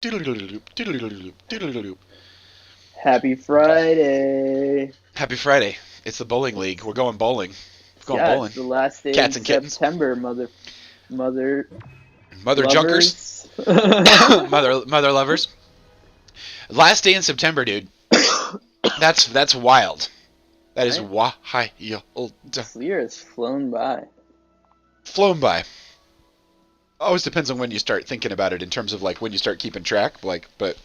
Happy Friday. Happy Friday. It's the bowling league. We're going bowling. We're going Yeah, it's bowling. the last day of Cats and kittens. September, mother Mother junkers. lovers. Mother lovers. Last day in September, dude. That's wild. That is Right? wild. This year has flown by. Flown by. Always depends on when you start thinking about it in terms of like when you start keeping track. But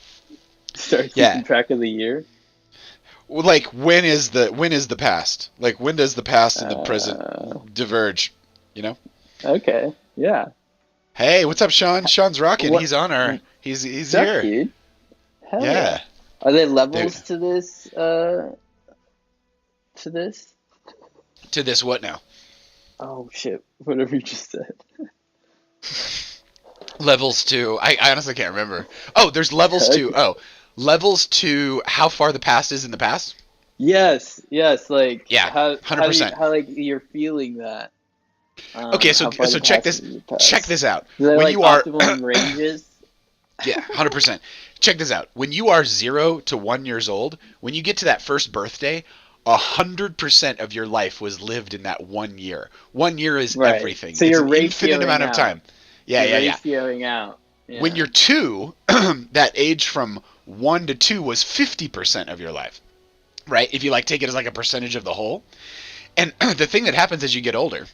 Start yeah. keeping track of the year. Like when is the past? Like when does the past and the present diverge? You know? Okay, yeah. Hey, what's up, Sean? Sean's rocking. What? He's on our. He's What's up, here. dude? Hell Yeah. Are there levels Dude. to this? To this? To this what now? Oh shit! Whatever you just said. Levels to I honestly can't remember. Oh, there's levels to levels to how far the past is in the past. Yes, yes. Like Yeah, how 100%. how like you're feeling that. Okay, so How far so the check past this is the past. check this out. Is there When like you are optimum ranges? yeah, 100%. Check this out. When you are 0 to 1 years old, when you get to that first birthday, 100% of your life was lived in that 1 year. 1 year is Right. everything. So It's you're an infinite ratioing amount of out. time. Yeah, You're yeah, yeah. ratioing out. Yeah. When you're 2, that age from 1 to 2 was 50% of your life. Right? If you like take it as like a percentage of the whole. And the thing that happens as you get older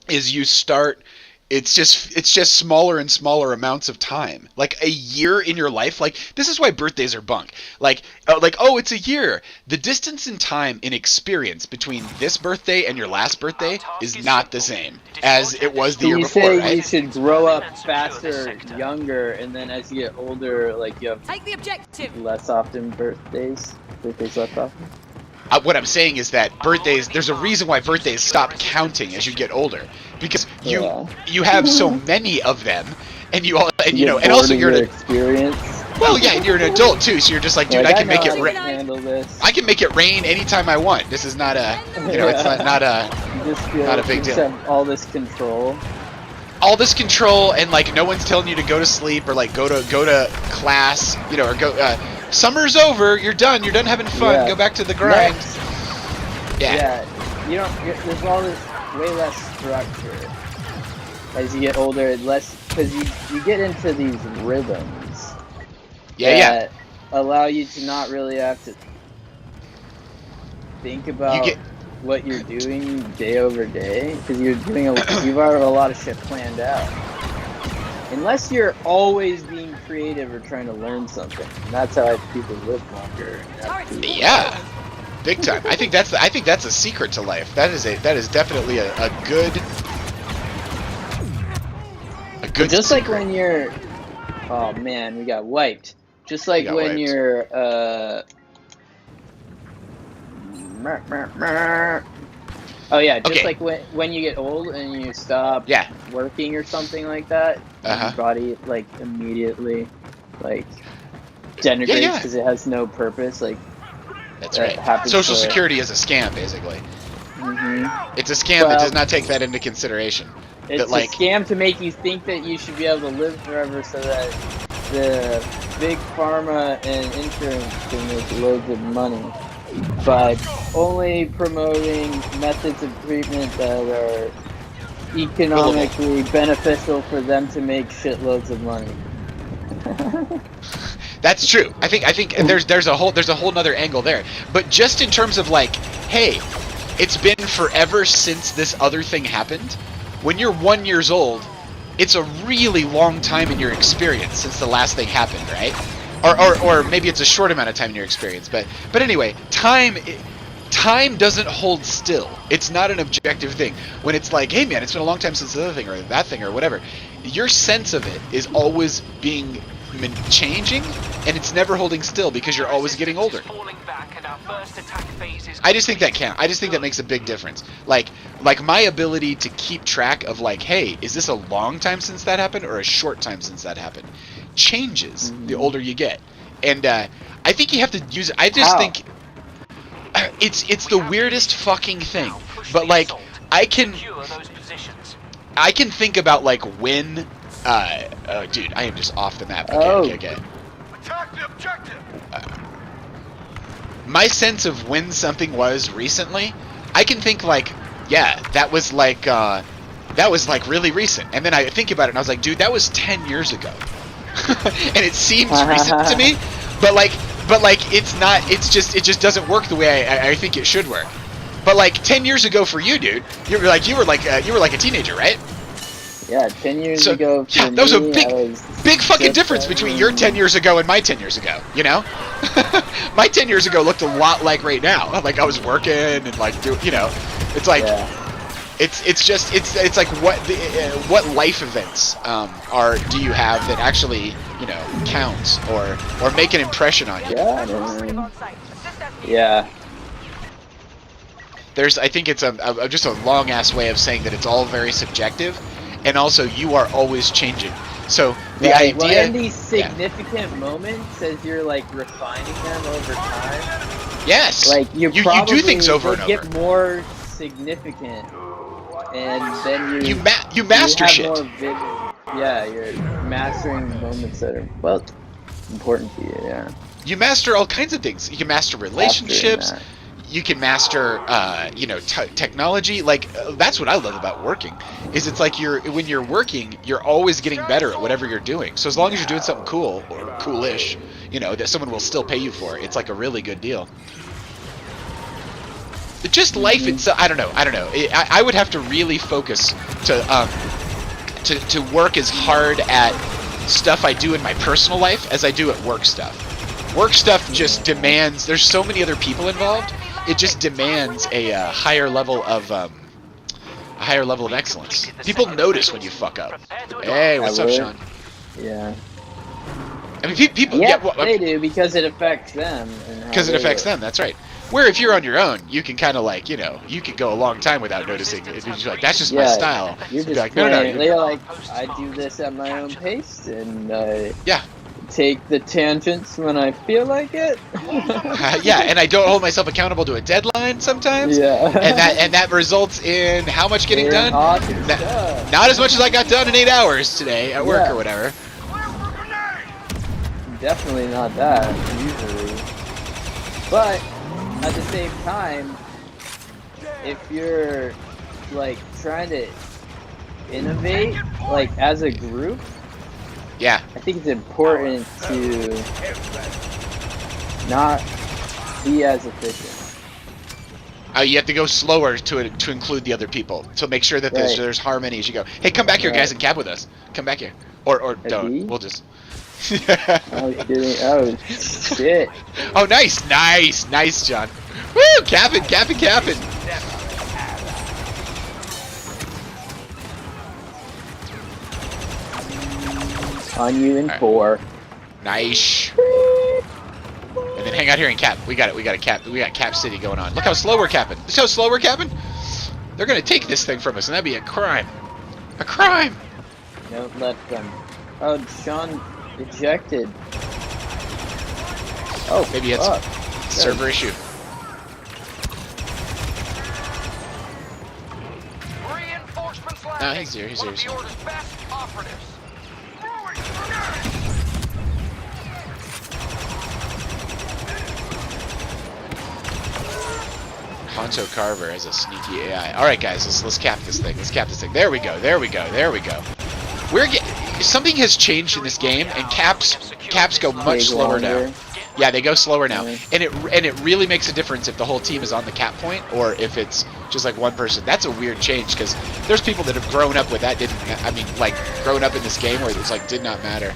is you start it's just smaller and smaller amounts of time. Like a year in your life, like this is why birthdays are bunk. Like oh, it's a year. The distance in time in experience between this birthday and your last birthday is not the same as it was the So year you before, say right? you should grow up faster, younger, and then as you get older, like you have Take the objective. less often birthdays. Birthdays less often. What I'm saying is that birthdays, there's a reason why birthdays stop counting as you get older, because Yeah. you have so many of them, and you all and You you know, get and bored also of you're your an experience. well, yeah, and you're an adult too, so you're just like, dude, Like, I can know make it how to rain. handle this. I can make it rain anytime I want. This is not a, you know, it's not a You just feel not a big you just deal. have all this control. All this control, and like no one's telling you to go to sleep or like go to class, you know, or go. Summer's over. You're done having fun. Yeah. Go back to the grind. Next. Yeah. Yeah, there's all this way less structure as you get older. Less because you get into these rhythms Yeah. that allow you to not really have to think about get- what you're doing day over day because you've already a lot of shit planned out. Unless you're always being creative or trying to learn something, and that's how people live longer. Yeah. Big time. I think that's a secret to life. That is definitely a good Just like secret. when you're, oh man, we got wiped. Just like got when wiped. you're, oh yeah, just Okay. like when you get old and you stop Yeah. working or something like that, Uh-huh. your body like immediately like denigrates Yeah. because it has no purpose. Like That's that right. happens Social for- Security is a scam, basically. mhm. It's a scam that Well, does not take that into consideration. It's That, like, a scam to make you think that you should be able to live forever so that the big pharma and insurance can make loads of money by only promoting methods of treatment that are economically beneficial for them to make shitloads of money. that's true. I think there's a whole nother angle there. But just in terms of like, hey, it's been forever since this other thing happened. When you're 1 year old, it's a really long time in your experience since the last thing happened, right? Or maybe it's a short amount of time in your experience. But anyway, time doesn't hold still. It's not an objective thing. When it's like, hey man, it's been a long time since the other thing or that thing or whatever, your sense of it is always being changing, and it's never holding still because you're always getting older. I just think that count. I just think that makes a big difference. Like my ability to keep track of like, hey, is this a long time since that happened or a short time since that happened, changes the older you get. And I think you have to use it. I just think it's the weirdest fucking thing. But like I can think about like when Oh, dude, I am just off the map. Oh. Okay. Attack the objective. My sense of when something was recently, I can think like, yeah, that was like really recent. And then I think about it and I was like, dude, that was 10 years ago. And it seems recent to me, but like it's not. It just doesn't work the way I think it should work. But like 10 years ago for you, dude, you were like a teenager, right? Yeah, 10 years ago for yeah, that was a me, big fucking difference between your 10 years ago and my 10 years ago, you know? My 10 years ago looked a lot like right now. Like I was working and like it's like it's like what life events do you have that actually, counts or make an impression on you? Yeah. I think it's just a long ass way of saying that it's all very subjective. And also, you are always changing. So the idea. Well, in these significant moments, as you're like refining them over time. Yes. Like you do things over and over. Get more significant, and then you master shit. More vivid, yeah, you're mastering moments that are important to you. Yeah. You master all kinds of things. You can master relationships. You can master, technology. Like that's what I love about working. Is it's like when you're working, you're always getting better at whatever you're doing. So as long as you're doing something cool or coolish, that someone will still pay you for, it's like a really good deal. Just life itself. I don't know. I would have to really focus to work as hard at stuff I do in my personal life as I do at work stuff. Work stuff just demands. There's so many other people involved. It just demands a higher level of excellence. People notice when you fuck up. Hey, what's up, Sean? Yeah. I mean, people. Yeah, they do because it affects them. Because it affects them. That's right. Where if you're on your own, you can kind of like, you could go a long time without noticing. You're like, that's just my style. You're just like, no. They're like, I do this at my own pace, and take the tangents when I feel like it. Yeah, and I don't hold myself accountable to a deadline sometimes. Yeah. and that results in how much getting done? Not as much as I got done in 8 hours today at work or whatever. Definitely not that, usually. But at the same time, if you're like trying to innovate like as a group, yeah, I think it's important to not be as efficient. You have to go slower to include the other to make sure that there's harmony as you go. Hey, come back here, guys, and cab with us. Come back here, or don't. We'll just. Oh shit! Oh, nice, John. Woo, capping. On you in 4. Nice. And then hang out here and cap. We got a cap. We got Cap City going on. Look how slow we're capping. See how slow we're capping? They're gonna take this thing from us, and that'd be a crime. A crime. Don't let them. Oh, Sean ejected. Oh, maybe it's a server issue. No, he's here. Honto Carver has a sneaky AI. All right, guys, let's cap this thing. There we go. Something has changed in this game, and caps go much slower now. Yeah, they go slower now, and it really makes a difference if the whole team is on the cap point or if it's just like one person. That's a weird change because there's people that have grown up with that. Grown up in this game where it's like did not matter.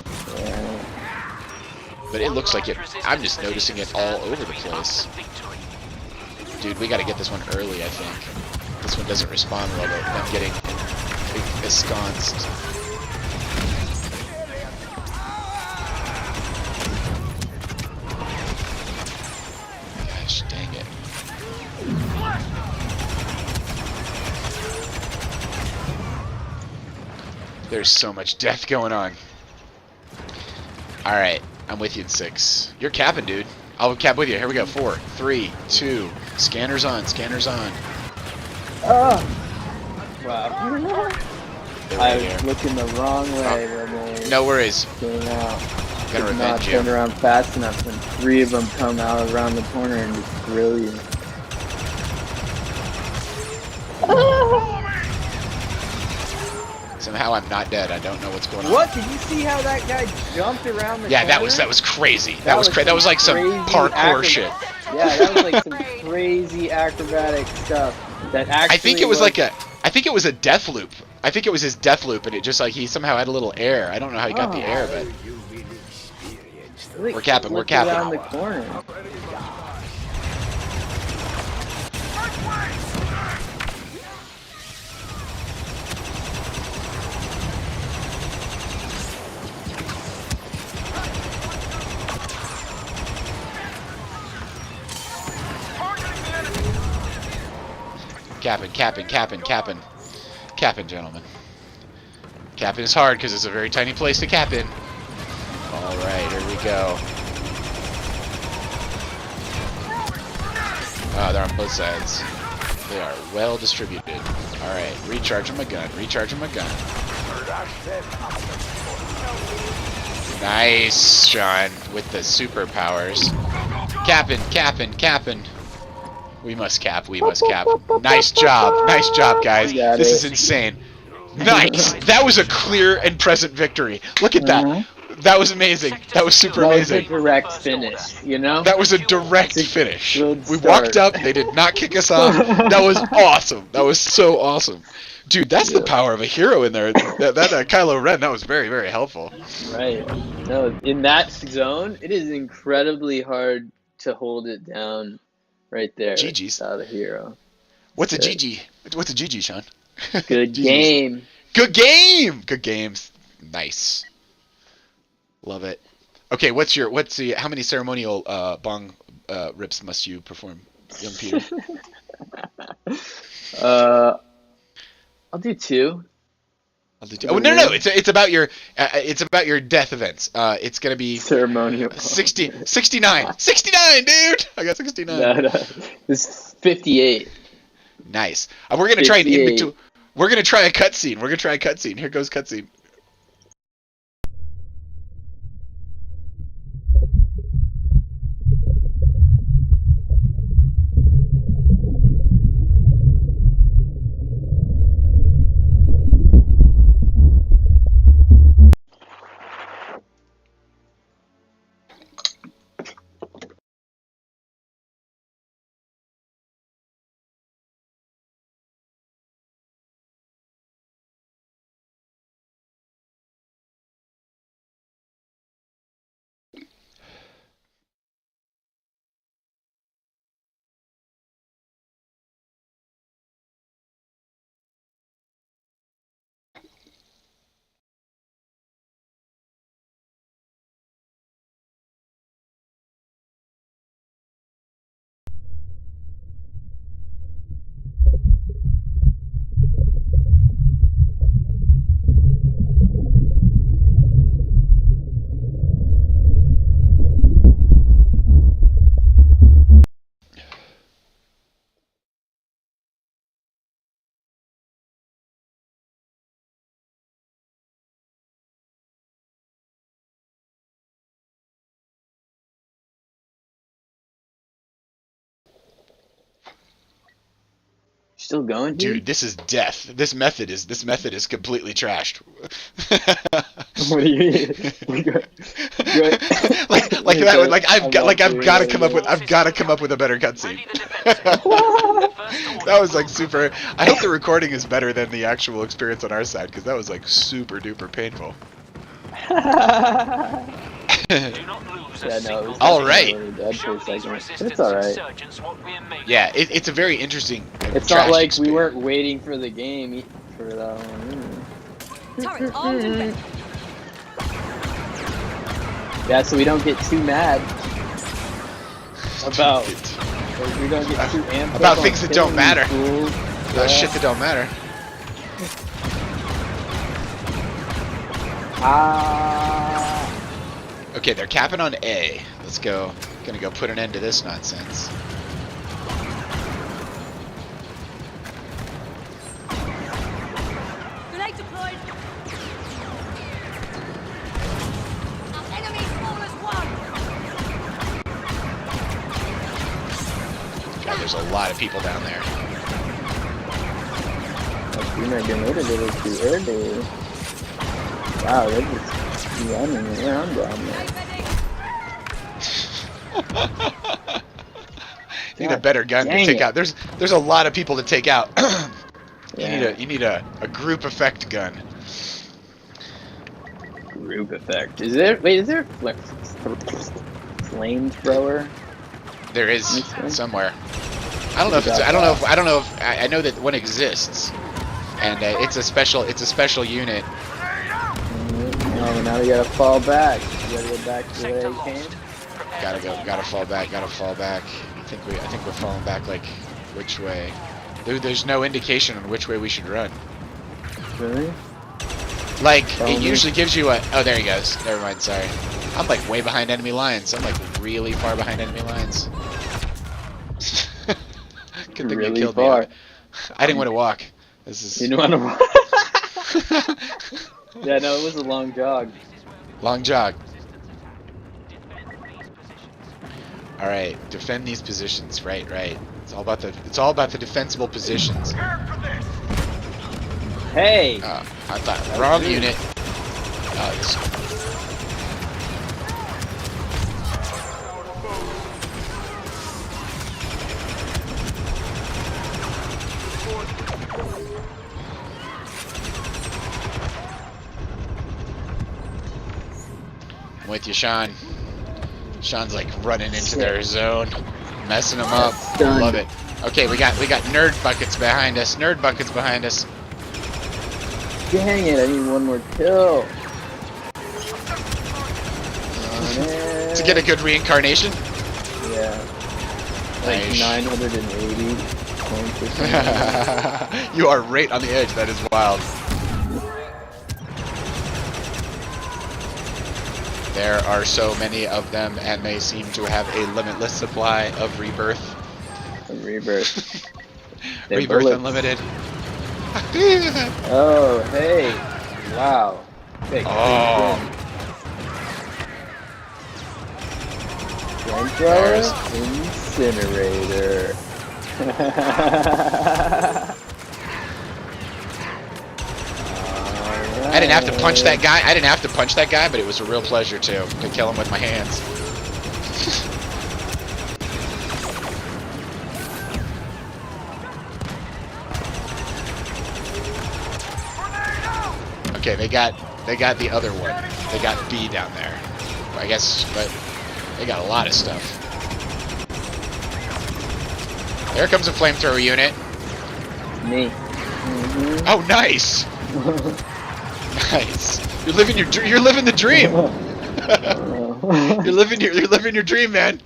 But it looks like it. I'm just noticing it all over the place. Dude, we gotta get this one early, I think. This one doesn't respond well, but I'm getting ensconced. Gosh, dang it. There's so much death going on. Alright, I'm with you in 6. You're capping, dude. I'll cap with you. Here we go. 4, 3, 2. Scanners on. Wow. They're I right was here. looking the wrong way when they No worries. came out. Gonna Did not revenge turn you. around fast enough, and 3 of them come out around the corner and just grill you. Somehow I'm not dead. I don't know what's going on. What? Did you see how that guy jumped around the Yeah, corner? that was crazy. That was like some crazy parkour shit. Yeah, that was like some crazy acrobatic stuff that actually I think it was like a death loop. I think it was his death loop, and it just like he somehow had a little air. I don't know how he got the air, but like, we're capping. We're flipped around capping. the corner. Capping, gentlemen. Capping is hard because it's a very tiny place to cap in. All right, here we go. They're on both sides. They are well distributed. All right, recharging my gun. Nice, Sean, with the superpowers. Capping. We must cap. Nice job, guys. This is insane. Nice. That was a clear and present victory. Look at that. That was amazing. That was super amazing. That was a direct finish, you know? That was a direct finish. Good We start. walked up. They did not kick us off. That was awesome. That was so awesome. Dude, that's the power of a hero in there. That Kylo Ren, that was very, very helpful. Right. No, in that zone, it is incredibly hard to hold it down right there. GG's. Without a hero. What's a GG? What's a GG, Sean? Good GG's. game. Good game. Good games. Nice. Love it. Okay, how many ceremonial bong rips must you perform, young Peter? I'll do 2. Oh no! It's about your death events. It's gonna be Ceremonial. 69, dude. I got 69. No. It's 58. Nice. We're gonna try We're gonna try a cutscene. Here goes cutscene. Still going, here? Dude, this is death. This method is completely trashed. What do you mean? I've got to come up with a better cutscene. That was like super. I hope the recording is better than the actual experience on our side, because that was like super duper painful. Yeah, no, it was All right. really dead for a second. It's alright. Yeah, it's a very interesting. It's not like we weren't waiting for the game for that one. Turret armed and ready. Yeah, so we don't get too mad about. We don't get too amped about up things on that don't matter. fools. Shit that don't matter. Okay, they're capping on A. Let's go. Gonna go put an end to this nonsense. Grenade deployed. God, there's a lot of people down there. You're not getting rid of it too early. Wow, they're just running around down there. You need a better gun to take out. There's a lot of people to take out. You need a group effect gun. Group effect. Is there a flamethrower? There is somewhere. I don't know if it's. I know that one exists, and it's a special unit. Oh, now you gotta fall back. You gotta go back to where you came. Gotta fall back. I think we're falling back. Like, which way? There's no indication on which way we should run. Really? Like, it usually gives you a... Oh, there he goes. Never mind, sorry. I'm like way behind enemy lines. I'm like really far behind enemy lines. Good thing you killed me. I didn't want to walk. This is... You didn't want to walk? Yeah, no, it was a long jog. Long jog. Alright, defend these positions. Right. It's all about the defensible positions. Hey! I thought wrong unit. This. I'm with you, Sean. Sean's like running into their zone, messing them up. Love it. Okay, we got nerd buckets behind us. Dang it, I need one more kill. To get a good reincarnation? Yeah. Like Nice. 980 points or something. You are right on the edge. That is wild. There are so many of them, and they seem to have a limitless supply of rebirth. Rebirth. Rebirth bullets. Unlimited. Oh, hey. Wow. Big Oh. Flamethrower? Incinerator. I didn't have to punch that guy. But it was a real pleasure to kill him with my hands. Okay, they got the other one. They got B down there. I guess, but they got a lot of stuff. There comes a flamethrower unit. Me. Oh, nice. Nice. You're living the dream. You're living your dream, man.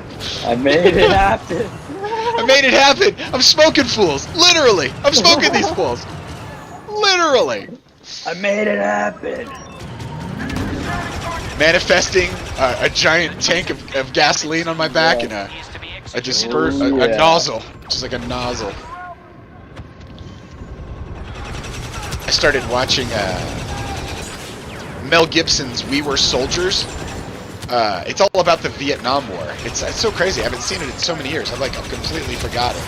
I made it happen. I made it happen. I'm smoking fools. Literally. I'm smoking these fools. Literally. I made it happen. Manifesting a giant tank of gasoline on my back and a nozzle. Just like a nozzle. I started watching Mel Gibson's We Were Soldiers. It's all about the Vietnam War. It's so crazy. I haven't seen it in so many years. I've completely forgot it.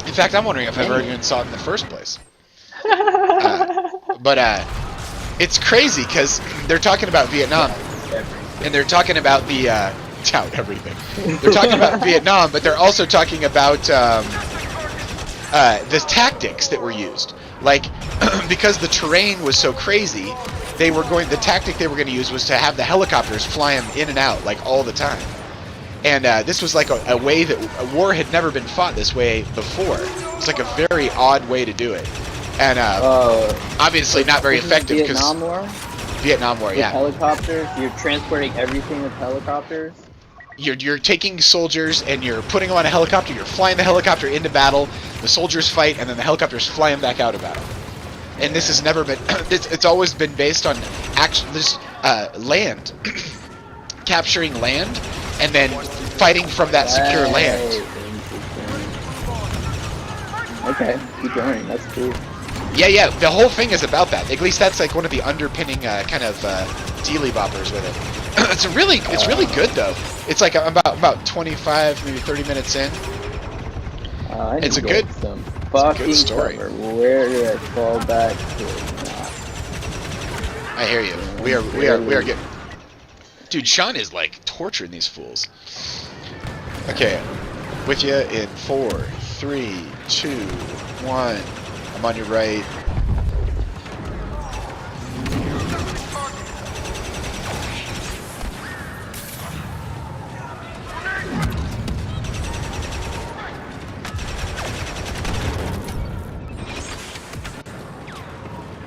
In fact, I'm wondering if I ever even saw it in the first place. But it's crazy because they're talking about Vietnam, and they're talking about the doubt everything. They're talking about Vietnam, but they're also talking about the tactics that were used. Like, because the terrain was so crazy, the tactic they were going to use was to have the helicopters fly them in and out, like, all the time. And this was like a way that a war had never been fought this way before. It's like a very odd way to do it. And obviously not very effective because Vietnam War, yeah. Helicopters, you're transporting everything with helicopters. You're taking soldiers and you're putting them on a helicopter. You're flying the helicopter into battle. The soldiers fight, and then the helicopters fly them back out of battle. And this has never been. It's always been based on land, capturing land, and then fighting from that secure land. Okay, keep going. That's cool. Yeah. The whole thing is about that. At least that's like one of the underpinning kind of dealy boppers with it. It's really good though. It's like about 25, maybe 30 minutes in. I need It's a to good- get some It's a fucking good story. cover. Where do I fall back to? I hear you. We are good. Dude, Sean is like torturing these fools. Okay, with you in 4, 3, 2, 1. I'm on your right.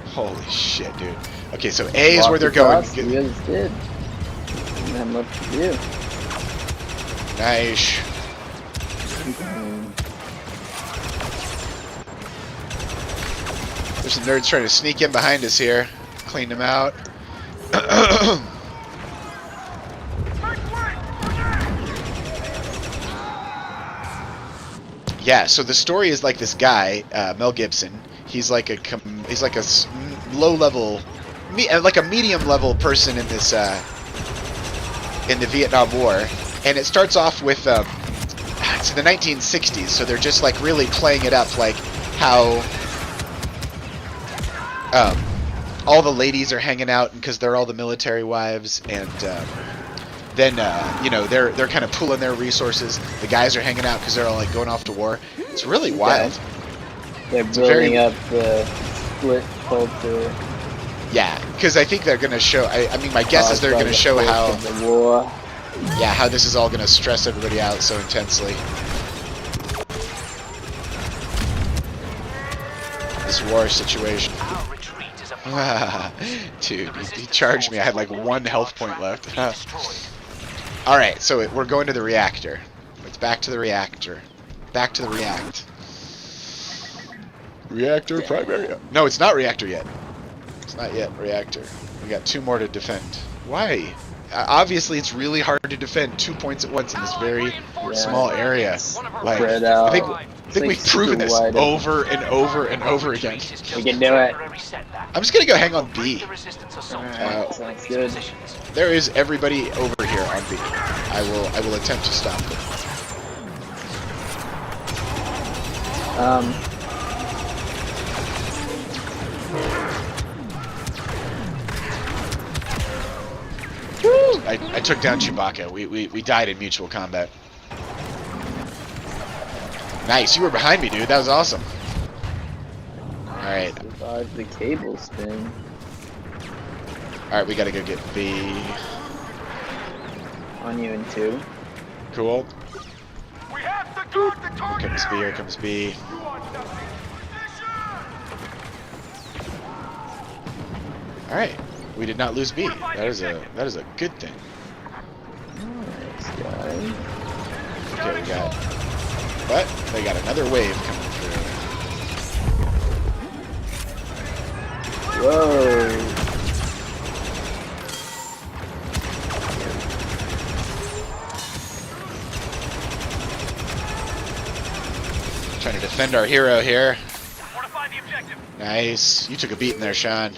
Holy shit, dude. Okay, so A is where they're going. You guys did. Didn't have much to do. Nice. There's some nerds trying to sneak in behind us here. Clean them out. Yeah, so the story is like this guy, Mel Gibson. He's like a low-level, like a medium-level person in this in the Vietnam War, and it starts off with it's the 1960s, so they're just like really playing it up, like how all the ladies are hanging out because they're all the military wives, and then you know, they're kind of pooling their resources. The guys are hanging out because they're all like going off to war. It's really wild. They're building up the split culture. Yeah, because I think they're going to show. I mean, my guess is they're going to show how. The war. Yeah, how this is all going to stress everybody out so intensely. This war situation. Dude, he charged me. I had like 1 health point left. Alright, so we're going to the reactor. It's back to the reactor. Back to the react. Reactor primary. No, it's not reactor yet. It's not yet reactor. We got 2 more to defend. Why? Obviously, it's really hard to defend 2 points at once in this very small area. Like, Spread out. I think we've proven this over and over and over again. We can do it. I'm just gonna go hang on B. Sounds good. There is everybody over here on B. I will attempt to stop them. I took down Chewbacca. We died in mutual combat. Nice, you were behind me, dude. That was awesome. Alright. Survived the cable spin. Alright, we gotta go get B. On you in 2. Cool. We have to guard the Here target comes B, area. here comes B. You are nothing. Position! Alright. We did not lose B. That is a good thing. Nice, guys. Okay, we got. But they got another wave coming through. Whoa. Trying to defend our hero here. Fortify the objective. Nice. You took a beating there, Sean.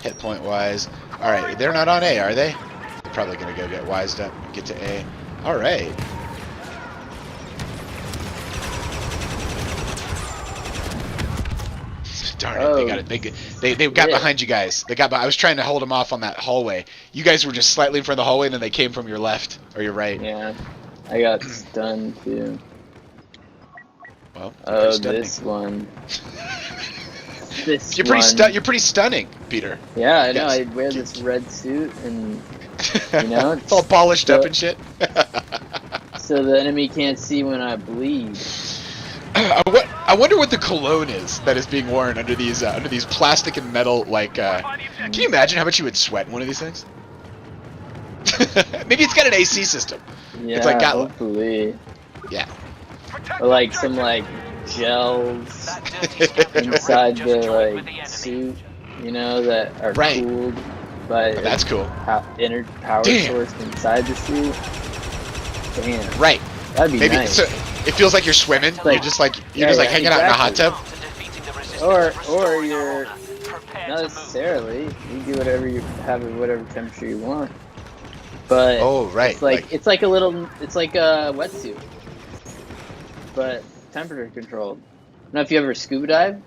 Hit point wise. Alright, they're not on A, are they? They're probably gonna go get wised up and get to A. Alright. Darn it, they got it. They got behind you guys. I was trying to hold them off on that hallway. You guys were just slightly in front of the hallway, and then they came from your left or your right. Yeah. I got stunned too. Well, Oh, this one. This you're pretty stunning, Peter. Yeah, I know. Yes. I wear this red suit, and you know, it's all polished up and shit. so the enemy can't see when I bleed. I wonder what the cologne is that is being worn under these plastic and metal like. Can you imagine how much you would sweat in one of these things? Maybe it's got an AC system. Yeah, It's like got hopefully. Yeah. Or like some like gels inside the like suit, you know, that are Right. cooled by Oh, that's cool. inner power Damn. source inside the suit. Damn. Right. That'd be Maybe nice. so. It feels like you're swimming. Like- you're just yeah, hanging out in a hot exactly. tub. Or you're Prepare not to move. necessarily. You can do whatever you have at whatever temperature you want. But Oh, right. it's like a wetsuit, but temperature controlled. Now, if you ever scuba dive,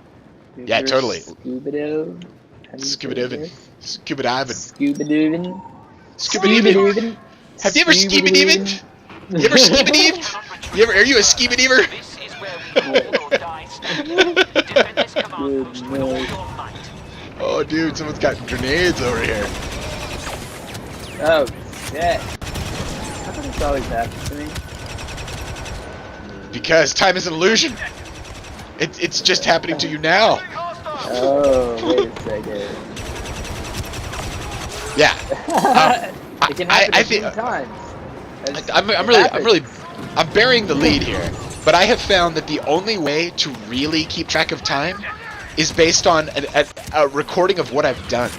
you Yeah, ever totally. Scuba dive. How do you Scuba say diving. this? Scuba diving. Scuba diving. Scuba diving. Have you ever scuba dived? You ever scuba dived? Are you a scuba diver? This is where we hold or die standing. Defend this command post with all your might. Oh, dude, someone's got grenades over here. Oh shit! How come this always happens to me? Because time is an illusion. It's just happening to you now. Oh, wait a second. Yeah. It can happen I a few think times. I'm burying the lead here, but I have found that the only way to really keep track of time is based on a recording of what I've done,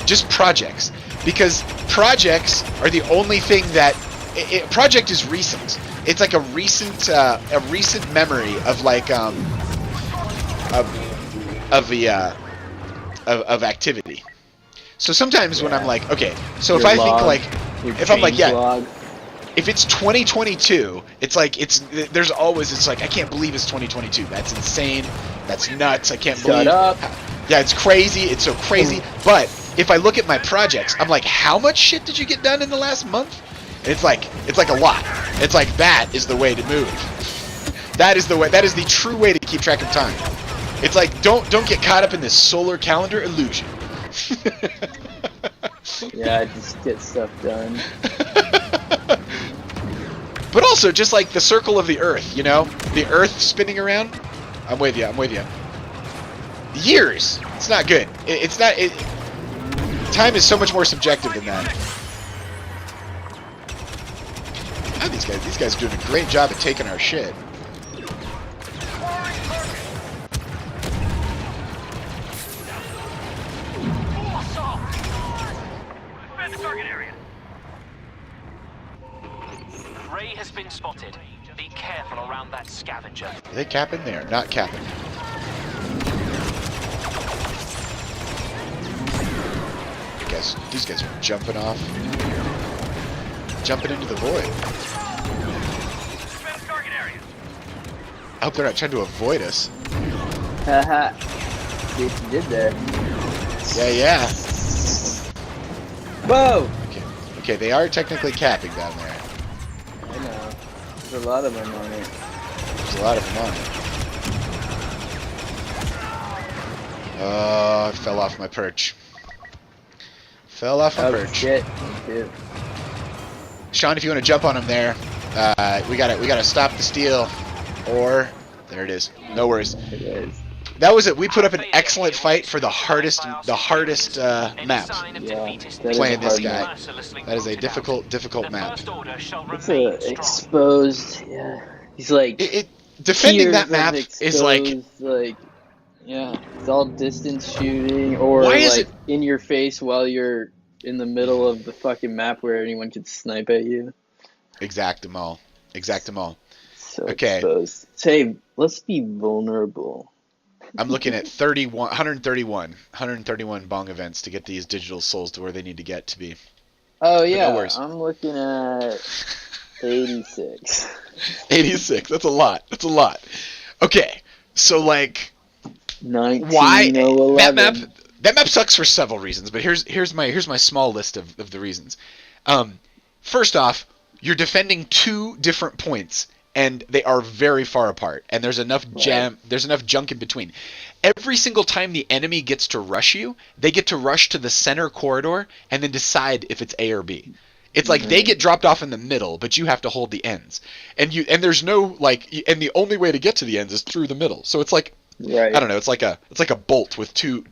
just projects, because projects are the only thing that project is recent. It's like a recent memory of like of activity. So sometimes when I'm like, okay, so if Your I think log, like, your if I'm like, change yeah, log. if it's 2022, it's like there's always it's like I can't believe it's 2022. That's insane. That's nuts. I can't Shut believe. up. Yeah, it's crazy. It's so crazy. But if I look at my projects, I'm like, how much shit did you get done in the last month? It's like a lot. It's like that is the way to move. That is the way. That is the true way to keep track of time. It's like don't get caught up in this solar calendar illusion. Yeah, just get stuff done. But also just like the circle of the Earth, you know, the Earth spinning around. I'm with you. Years. It's not good. It's not. Time is so much more subjective than that. Oh, these guys are doing a great job at taking our shit. Defend the target area. Prey has been spotted. Be careful around that scavenger. Are they capping? They are not capping. These guys are jumping off. Jumping into the void. Defend the target area. I hope they're not trying to avoid us. Haha. See what you did there. Yeah. Whoa! Okay, they are technically capping down there. I know. There's a lot of them on it. There's a lot of them on it. Oh, I fell off my perch. Fell off my perch. Shit. Dude. Sean, if you want to jump on him there, we gotta stop the steal. Or there it is. No worries. It is. That was it. We put up an excellent fight for the hardest map. Yeah, Playing this hard guy. map. That is a difficult map. It's exposed. Yeah. He's like. Defending tiers that of map is like. exposed, yeah, it's all distance shooting or Why is like it- in your face while you're in the middle of the fucking map where anyone could snipe at you. Exact them all. So Okay. exposed. Say, let's be vulnerable. I'm looking at 131 bong events to get these digital souls to where they need to get to be. Oh no yeah, worries. I'm looking at 86. 86. That's a lot. Okay, so like. 19, Why 11. that map sucks for several reasons, but here's my small list of the reasons. First off, you're defending two different points and they are very far apart and there's enough junk in between. Every single time the enemy gets to rush you, they get to rush to the center corridor and then decide if it's A or B. It's like they get dropped off in the middle, but you have to hold the ends. And there's no and the only way to get to the ends is through the middle. So it's like Right. I don't know. It's like a bolt with two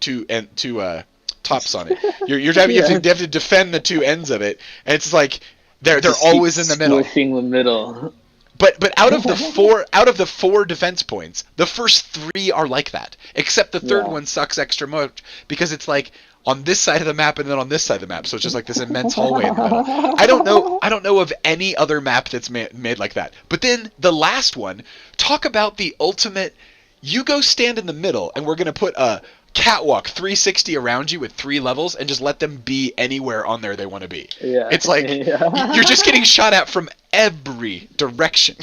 tops on it. You have to defend the two ends of it, and it's like they're Just always keep in the middle. Squishing the middle. But out of the four defense points, the first three are like that. Except the third one sucks extra much because it's like on this side of the map and then on this side of the map. So it's just like this immense hallway in the middle. I don't know of any other map that's made like that. But then the last one, talk about the ultimate. You go stand in the middle, and we're going to put a catwalk 360 around you with 3 levels and just let them be anywhere on there they want to be. Yeah. It's like you're just getting shot at from every direction.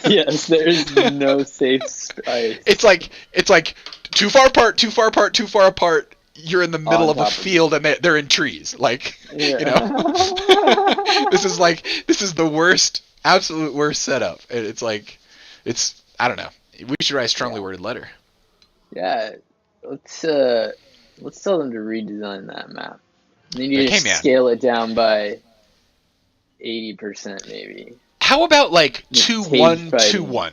Yes, there's no safe space. It's like too far apart, too far apart, too far apart. You're in the middle On of a top of field and they're in trees. Like, Yeah. you know, this is the worst, absolute worst setup. It's I don't know. We should write a strongly worded letter. Yeah, let's tell them to redesign that map. They need to Hey, man. scale it down by 80% maybe. How about like Yeah, 2-1, fighting. 2-1?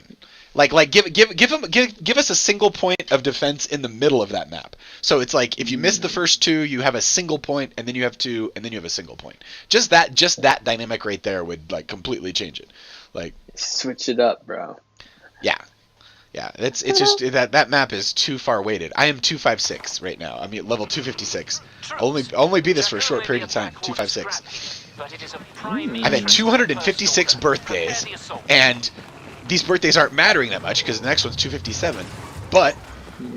Like give us a single point of defense in the middle of that map. So it's like if you miss the first 2, you have a single point, and then you have 2, and then you have a single point. Just that dynamic right there would like completely change it. Like Switch it up, bro. yeah. It's just that map is too far weighted. I am 256 right now. I'm at level 256. Only be this for a short period of time. 256. I've had 256 birthdays, and these birthdays aren't mattering that much because the next one's 257. But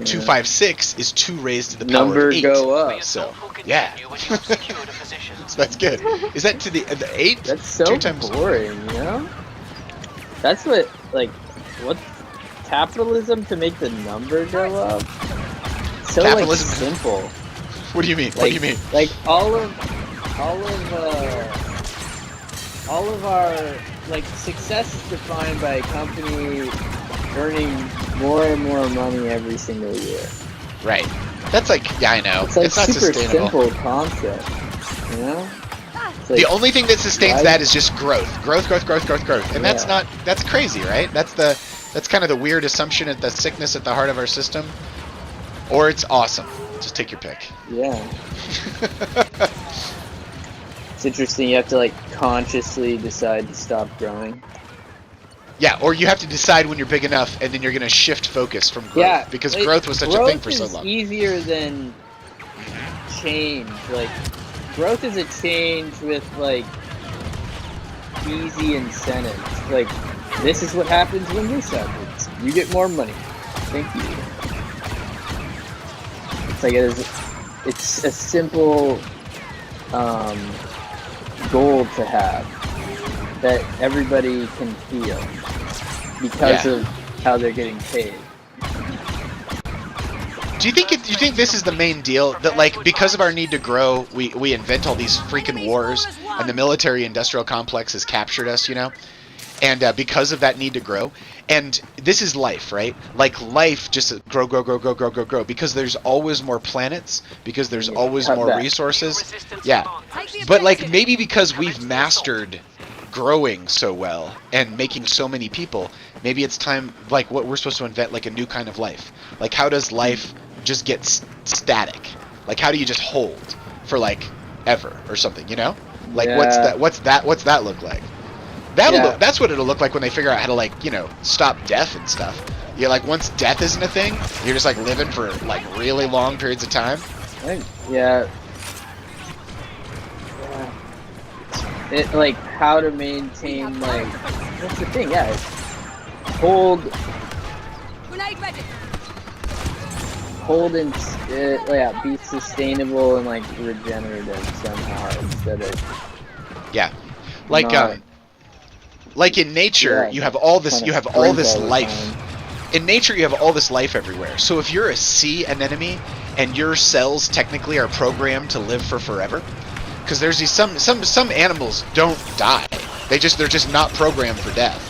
256 is 2 raised to the power Number of 8. go up. So yeah, so that's good. Is that to the 8? That's so 2 times boring, you know? That's what's capitalism to make the number go up? So Capitalism- like simple. What do you mean? What do you mean? Like all of our like success is defined by a company earning more and more money every single year. Right. That's like, yeah, I know. It's like not super sustainable. simple concept, you know? It's The like, only thing that sustains why- that is just growth, and that's Yeah. that's crazy, right? That's kind of the weird assumption at the sickness at the heart of our system, or it's awesome. Just take your pick. Yeah. It's interesting. You have to like consciously decide to stop growing. Yeah, or you have to decide when you're big enough, and then you're going to shift focus from growth, Yeah, because like, growth was such a thing for so Growth long. is easier than change. Like, growth is a change with like easy incentives. Like, this is what happens when this happens. You get more money. Thank you. It's like it's a simple goal to have that everybody can feel because Yeah. of how they're getting paid. Do you think this is the main deal? That like because of our need to grow, we invent all these freaking wars, and the military-industrial complex has captured us, you know? And because of that need to grow, and this is life, right? Like life just grow, because there's always more planets, because there's Yeah, always cut more back. resources. Yeah, but like maybe because we've mastered growing so well and making so many people, maybe it's time, like what we're supposed to invent, like a new kind of life. Like how does life just get static? Like how do you just hold for like ever or something, you know? Like Yeah. what's that look like? That's what it'll look like when they figure out how to, like, you know, stop death and stuff. Yeah, like once death isn't a thing, you're just like living for like really long periods of time. Yeah. It like how to maintain like what's the thing? Yeah, hold and be sustainable and like regenerative somehow instead of Yeah, like not- like in nature, Yeah, you have all this kinda this sprint all the life. time. In nature, you have all this life everywhere. So if you're a sea anemone and your cells technically are programmed to live for forever, because there's these some animals don't die. They're just not programmed for death.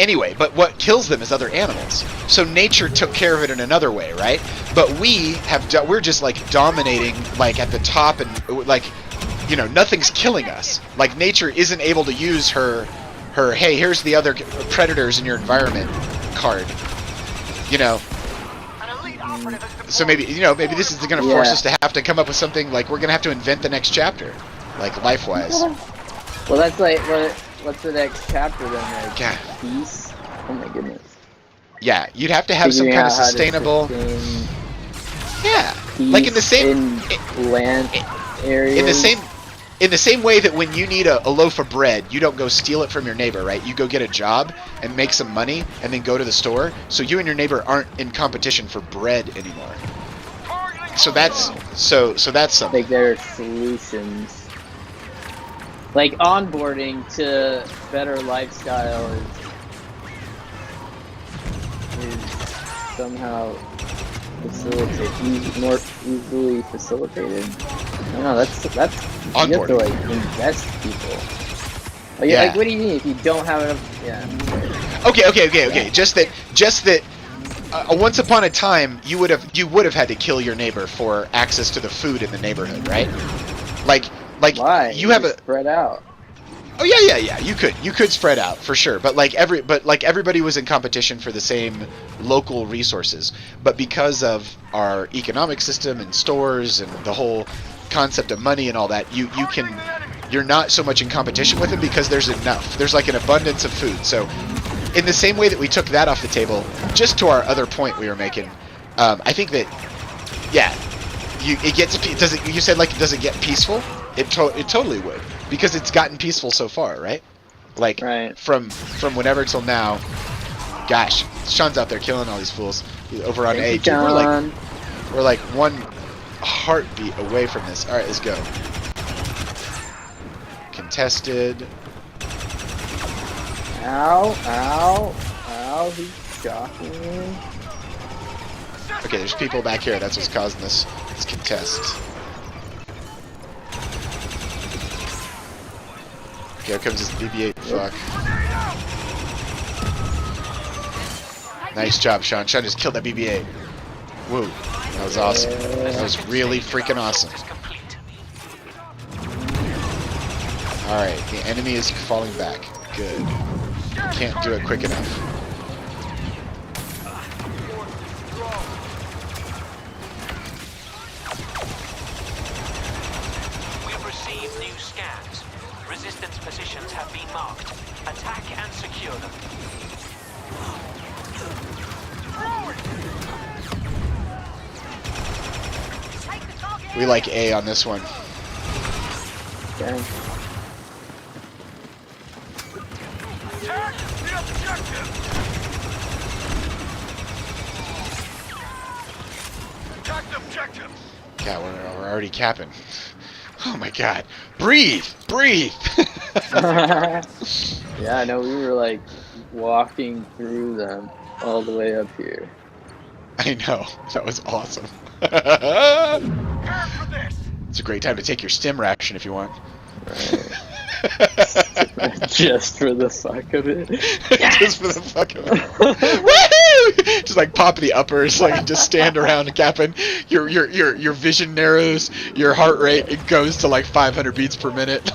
Anyway, but what kills them is other animals. So nature took care of it in another way, right? But we're just like dominating, like at the top, and like, you know, nothing's killing us. Like nature isn't able to use her hey, here's the other predators in your environment card. You know. So maybe this is going to force us to have to come up with something, like we're going to have to invent the next chapter, like life-wise. Well, that's like what's the next chapter then? Like Yeah. peace. Oh my goodness. Yeah, you'd have to have some Figuring kind of out how to sustainable. sustain Yeah, peace like in the same land areas. in the same way that when you need a loaf of bread, you don't go steal it from your neighbor, right? You go get a job and make some money and then go to the store. So you and your neighbor aren't in competition for bread anymore. So that's that's something. Like there are solutions. Like onboarding to better lifestyle is somehow more easily facilitated. I don't know, that's you have to Onboarding. like invest people. Like, Yeah. like what do you mean if you don't have enough? Yeah. Okay. Just that. Once upon a time, you would have had to kill your neighbor for access to the food in the neighborhood, right? Like Why? you have a. spread out. Oh yeah. You could spread out for sure, but everybody was in competition for the same local resources. But because of our economic system and stores and the whole concept of money and all that, you're not so much in competition with them because there's enough. There's like an abundance of food. So in the same way that we took that off the table, just to our other point we were making, I think that you said like does it get peaceful? It totally would, because it's gotten peaceful so far, right? Like Right. from whenever till now. Gosh, Sean's out there killing all these fools over on A. Thank you, Dude, John. we're like one heartbeat away from this. All right, let's go. Contested. Ow, he's shocking me. Okay, there's people back here. That's what's causing this contest. Okay, here comes this BB-8 fuck. Nice job, Sean. Sean just killed that BB-8. Woo. That was awesome. That was really freaking awesome. Alright, the enemy is falling back. Good. Can't do it quick enough. We've received new scans. Resistance positions have been marked. Attack and secure them. We like A on this one. Okay. God, we're already capping. Oh my god. Breathe! Breathe! Yeah, I know, we were like walking through them all the way up here. I know. That was awesome. It's a great time to take your stim ration if you want. Right. Just for the fuck of it. Just for the fuck of it. Woohoo! Just like pop the uppers, like just stand around and capping. Your vision narrows, your heart rate it goes to like 500 beats per minute.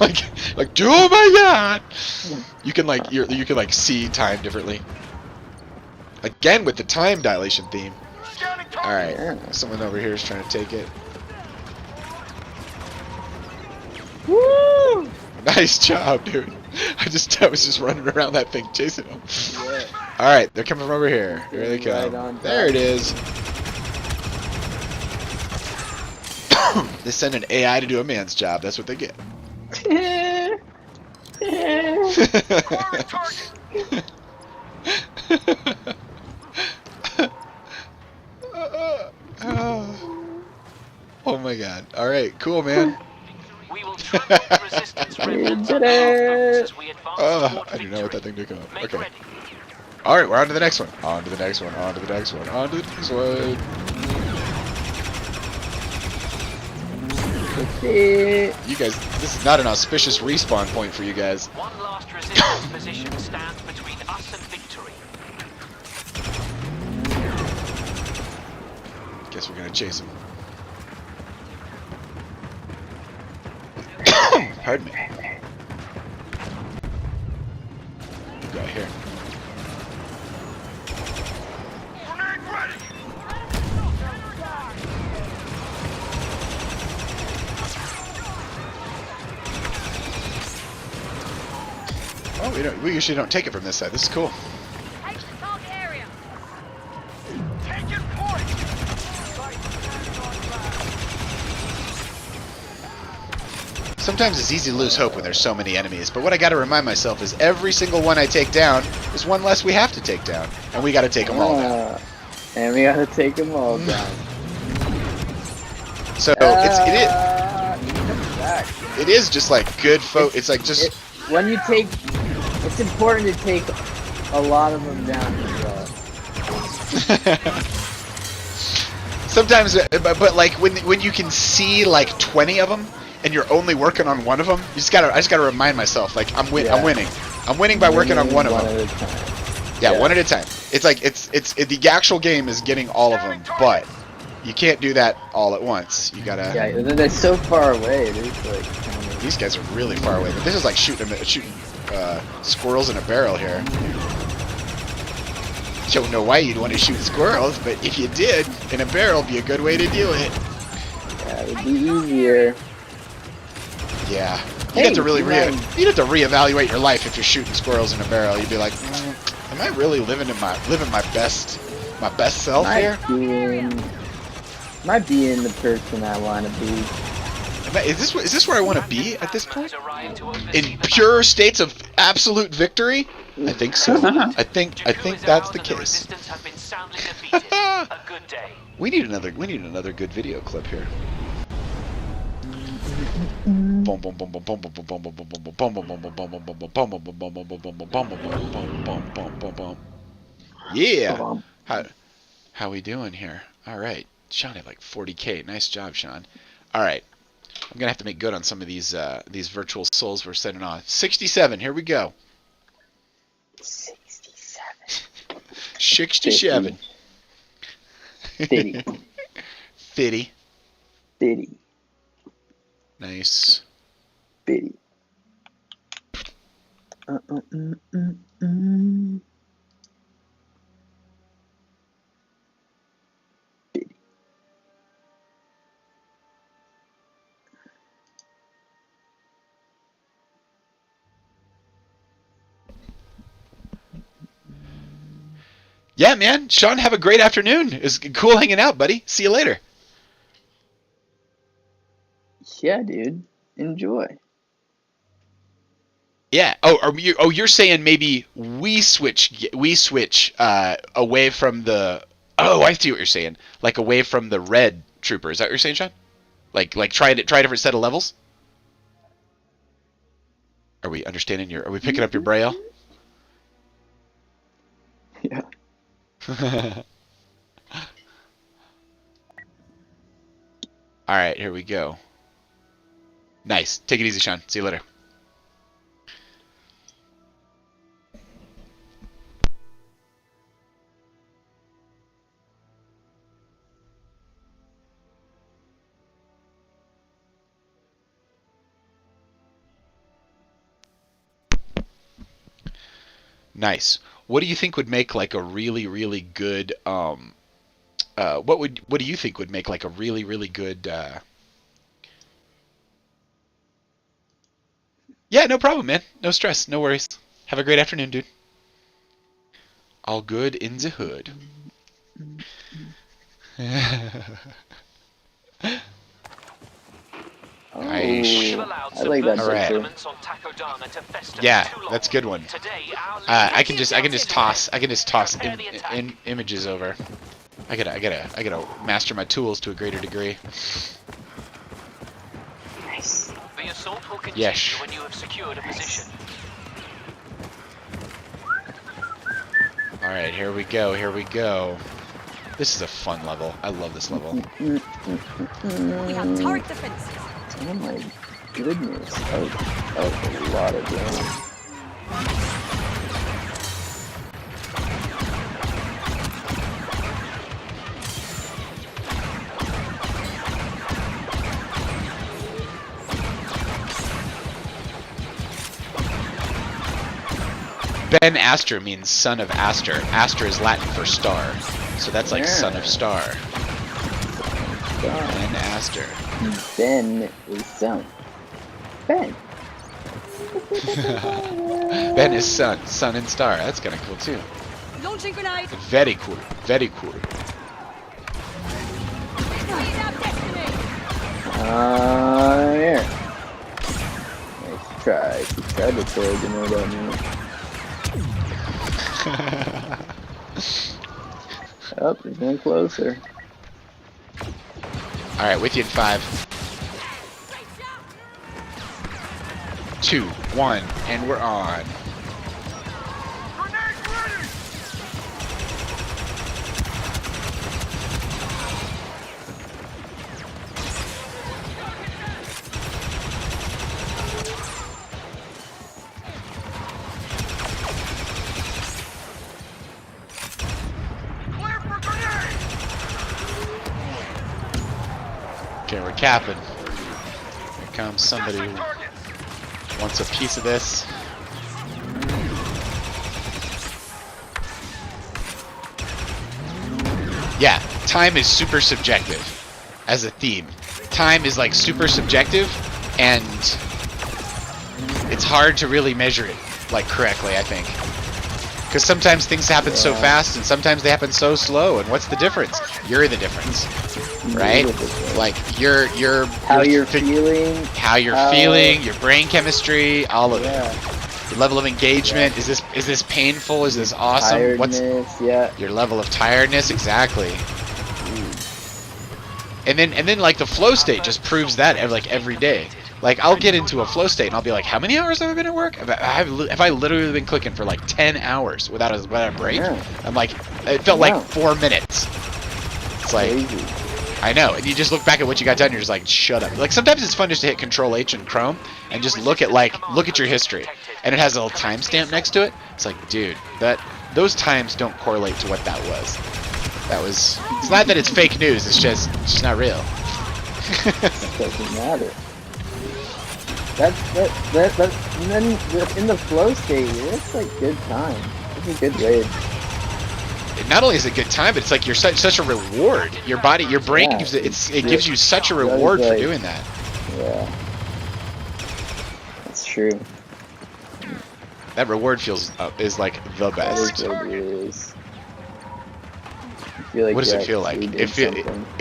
Like oh my god! You can like see time differently. Again with the time dilation theme. All right, Yeah. someone over here is trying to take it. Woo! Nice job, dude. I was just running around that thing chasing them. Yeah. All right, they're coming from over here. Here they Right come. on There top. it is. They send an AI to do a man's job. That's what they get. Oh my god. All right, cool, man. We will trample resistance remnants did on our it. as we advance toward I didn't know what that victory. thing did come up. Make Okay. ready. All right, we're on to the next one. On to the next one. On to the next one. On to the next one. You guys, this is not an auspicious respawn point for you guys. One last resistance position stands between us and victory. Guess we're gonna chase him. Pardon me. Go here. Oh, we usually don't take it from this side. This is cool. Take the target area. sometimes it's easy to lose hope when there's so many enemies, but what I gotta remind myself is every single one I take down is one less we have to take down, and we gotta take them all down. And we gotta take them all down. So it is just like good it's like just when you take, it's important to take a lot of them down as well. sometimes, but like when you can see like 20 of them and you're only working on one of them, I just gotta remind myself like I'm winning. I'm winning by working on one of them. Yeah, one at a time. It's like the actual game is getting all of them, but you can't do that all at once. You gotta. Yeah, and then they're so far away. It's like these guys are really far away. But this is like shooting squirrels in a barrel here. Don't know why you'd want to shoot squirrels, but if you did, in a barrel would be a good way to do it. Yeah, it would be easier. Yeah. You'd have to really reevaluate your life if you're shooting squirrels in a barrel. You'd be like, am I really living my best self here? Am I being the person I want to be? Is this where I want to be at this point? In pure states of absolute victory? I think so. I think that's the case. We need another good video clip here. Yeah. How we doing here? All right. Sean had like 40K. Nice job, Sean. All right. I'm gonna have to make good on some of these virtual souls we're setting on. 67. Here we go. 67. 50. 50. 50. Nice. 50. Yeah, man. Sean, have a great afternoon. It was cool hanging out, buddy. See you later. Yeah, dude. Enjoy. Yeah. Oh, you're saying maybe we switch away from the. Oh, I see what you're saying. Like away from the red trooper. Is that what you're saying, Sean? Like try a different set of levels. Are we understanding Are we picking up your braille? Yeah. All right, here we go. Nice. Take it easy, Sean. See you later. Nice. What do you think would make like a really, really good what do you think would make like a really, really good Yeah, no problem, man. No stress, no worries. Have a great afternoon, dude. All good in the hood. I like that. All right. Yeah, that's a good one. I can just toss images over. I gotta master my tools to a greater degree. Nice. The assault will continue Yes. when you have secured a position. All right, here we go. Here we go. This is a fun level. I love this level. We have turret defenses. Oh my goodness. That was a lot of damage. Ben Astor means son of Astor. Astor is Latin for star. So that's like son of star. Ben Astor. Ben is son. Ben. Ben is sun and star. That's kind of cool too. Launching grenade. Very cool. Very cool. This is our destiny. Here. try. She tried to throw, you know what I mean? Oh, it's getting closer. Alright, with you in 5, 2, 1, and we're on. Okay, we're capping. Here comes somebody who wants a piece of this. Yeah, time is super subjective as a theme. Time is like super subjective, and it's hard to really measure it like correctly, I think. Because sometimes things happen so fast, and sometimes they happen so slow. And what's the difference? You're the difference, right? Like you're How you're feeling. how you're feeling, your brain chemistry, all of it. Your level of engagement. Is this painful? Is this awesome? Tiredness, Your level of tiredness? Exactly. And then like the flow state just proves that every day. Like I'll get into a flow state and I'll be like, how many hours have I been at work? Have I literally been clicking for like 10 hours without a break? Yeah. I'm like, it felt like 4 minutes. It's like, Crazy. I know, and you just look back at what you got done, and you're just like, shut up. Like sometimes it's fun just to hit Control H in Chrome and just look at your history, and it has a little timestamp next to it. It's like, dude, those times don't correlate to what that was. It's not that it's fake news. It's just not real. Doesn't matter. And then in the flow state, it's like good time. It's a good raid. Not only is it a good time, but it's like you're such a reward. Your brain gives it gives you such a reward for doing that. Yeah, that's true. That reward is like the best. That is what it is. I feel like What does it feel like? It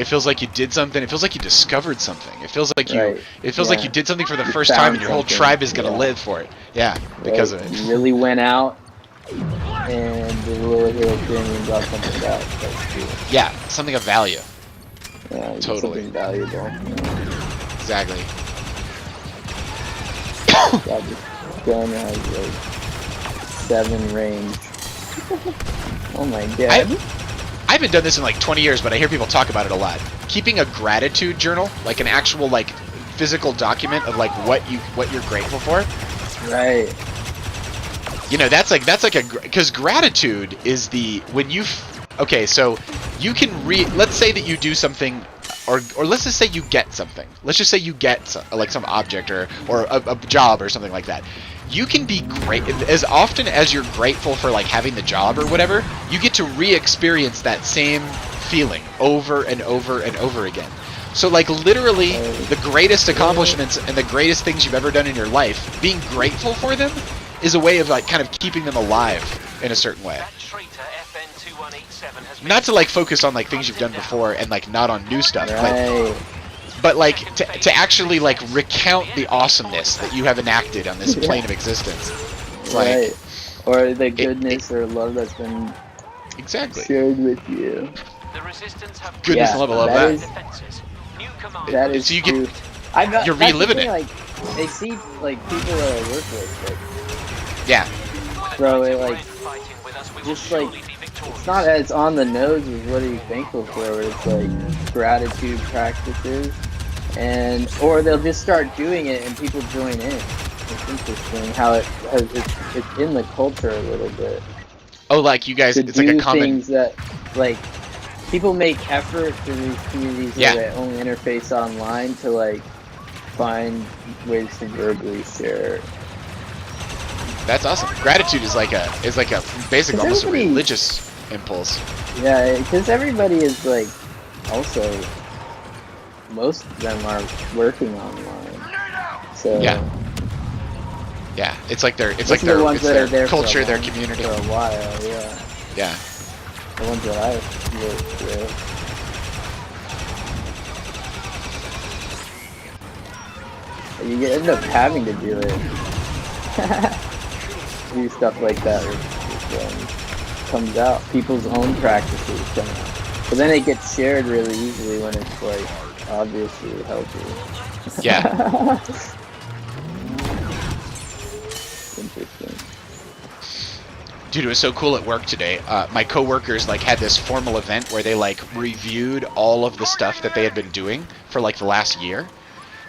feels like you did something. It feels like you discovered something. It feels like you did something for the first time, and your whole tribe is gonna live for it. Yeah, because of it. You really went out and the little hero thing and got something back. That's cool. Yeah, something of value. Yeah, you Totally. Something valuable. Exactly. God, this gun has like 7 range. Oh my god. I haven't done this in like 20 years, but I hear people talk about it a lot. Keeping a gratitude journal, like an actual like physical document of like what you're grateful for. Right. You know, that's like because gratitude is okay, so you can let's say that you do something, or let's just say you get something. Let's just say you get some object or a job or something like that. You can be great as often as you're grateful for like having the job or whatever. You get to re-experience that same feeling over and over and over again. So like literally the greatest accomplishments and the greatest things you've ever done in your life, being grateful for them is a way of like kind of keeping them alive in a certain way. Not to like focus on like things you've done before and like not on new stuff, but like to actually like recount the awesomeness that you have enacted on this plane of existence. It's like, or the goodness or love that's been shared with you. The resistance have goodness and love of that. That is so you true. you're reliving it. Like, they see like people that I work with, like, throw it like just like it's not as on the nose as what are you thankful for, but it's like gratitude practices, or they'll just start doing it and people join in. It's interesting how it's in the culture a little bit. Oh, like you guys, it's like a common things that like people make effort through these communities that only interface online to like find ways to verbally share. That's awesome. Gratitude is like a basic almost a religious impulse. Yeah, because everybody is like also most of them are working online. So yeah, it's like their culture, their community for a while. Yeah. The ones that I worked with. You end up having to do it do stuff like that. Comes out. People's own practices come out. But then it gets shared really easily when it's like obviously healthy. Yeah. Interesting. Dude, it was so cool at work today. My coworkers like had this formal event where they like reviewed all of the stuff that they had been doing for like the last year,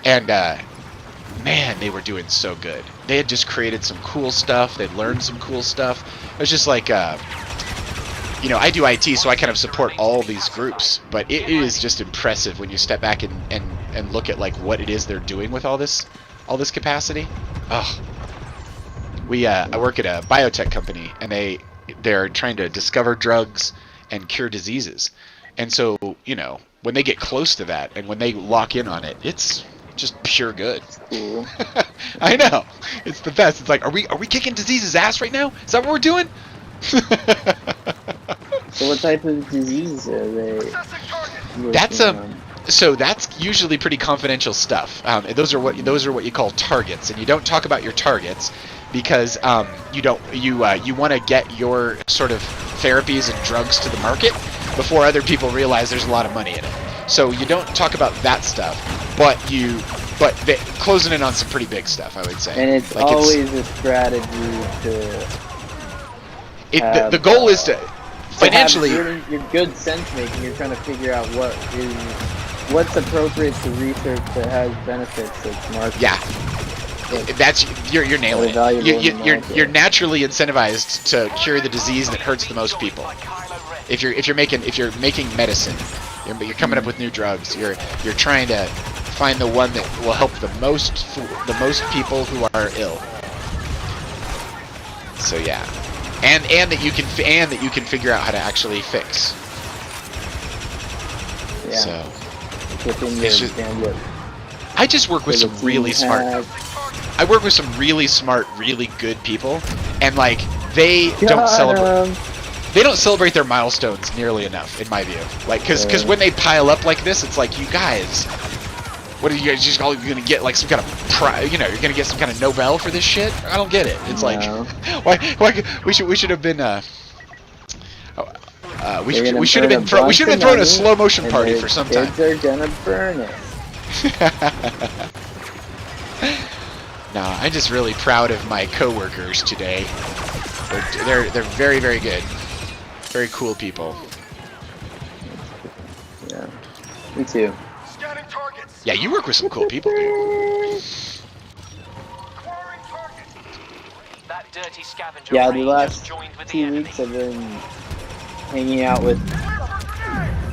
and man, they were doing so good. They had just created some cool stuff. They'd learned some cool stuff. It was just like, you know, I do IT, so I kind of support all these groups, but it is just impressive when you step back and look at like what it is they're doing with all this capacity. Oh. I work at a biotech company, and they're trying to discover drugs and cure diseases. And so, you know, when they get close to that and when they lock in on it, it's just pure good. Cool. I know. It's the best. It's like, are we kicking disease's ass right now? Is that what we're doing? So what type of disease are they? That's working on? So that's usually pretty confidential stuff. Those are what you call targets, and you don't talk about your targets because you want to get your sort of therapies and drugs to the market before other people realize there's a lot of money in it. So you don't talk about that stuff, but they're closing in on some pretty big stuff, I would say. And it's like always a strategy to. The goal is to financially. Your good sense making. You're trying to figure out what's appropriate to research that has benefits that's market. Yeah. That's you're nailing it. You're naturally incentivized to cure the disease that hurts the most people. If you're making medicine, you're coming up with new drugs. You're trying to find the one that will help the most people who are ill. So yeah, and that you can figure out how to actually fix. Yeah. So It's just, I just work with some really smart. I work with some really smart, really good people, and like they don't celebrate their milestones nearly enough, in my view. Like, because when they pile up like this, it's like, you guys, what are you guys just all gonna get? Like some kind of you're gonna get some kind of Nobel for this shit? I don't get it. It's like, why we should have been we should have been throwing a slow motion party for some time. Kids are gonna burn it. No, I'm just really proud of my coworkers today. They're very, very good. Very cool people. Yeah, me too. Yeah, you work with some cool people, dude. That dirty scavenger Yeah, the raid last just joined with the 2 enemy. weeks I've been hanging out with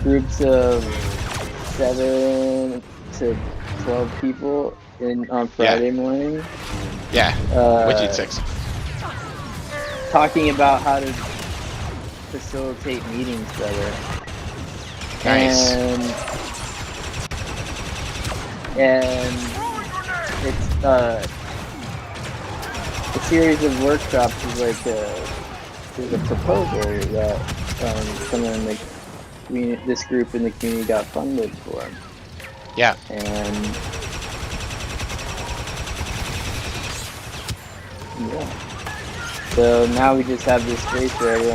groups of 7 to 12 people on Friday morning. Yeah. What'd you eat 6? Talking about how to facilitate meetings better. Nice. And it's a series of workshops is like there's a proposal that someone in the community, this group in the community got funded for. Yeah. And yeah. So now we just have this space where it's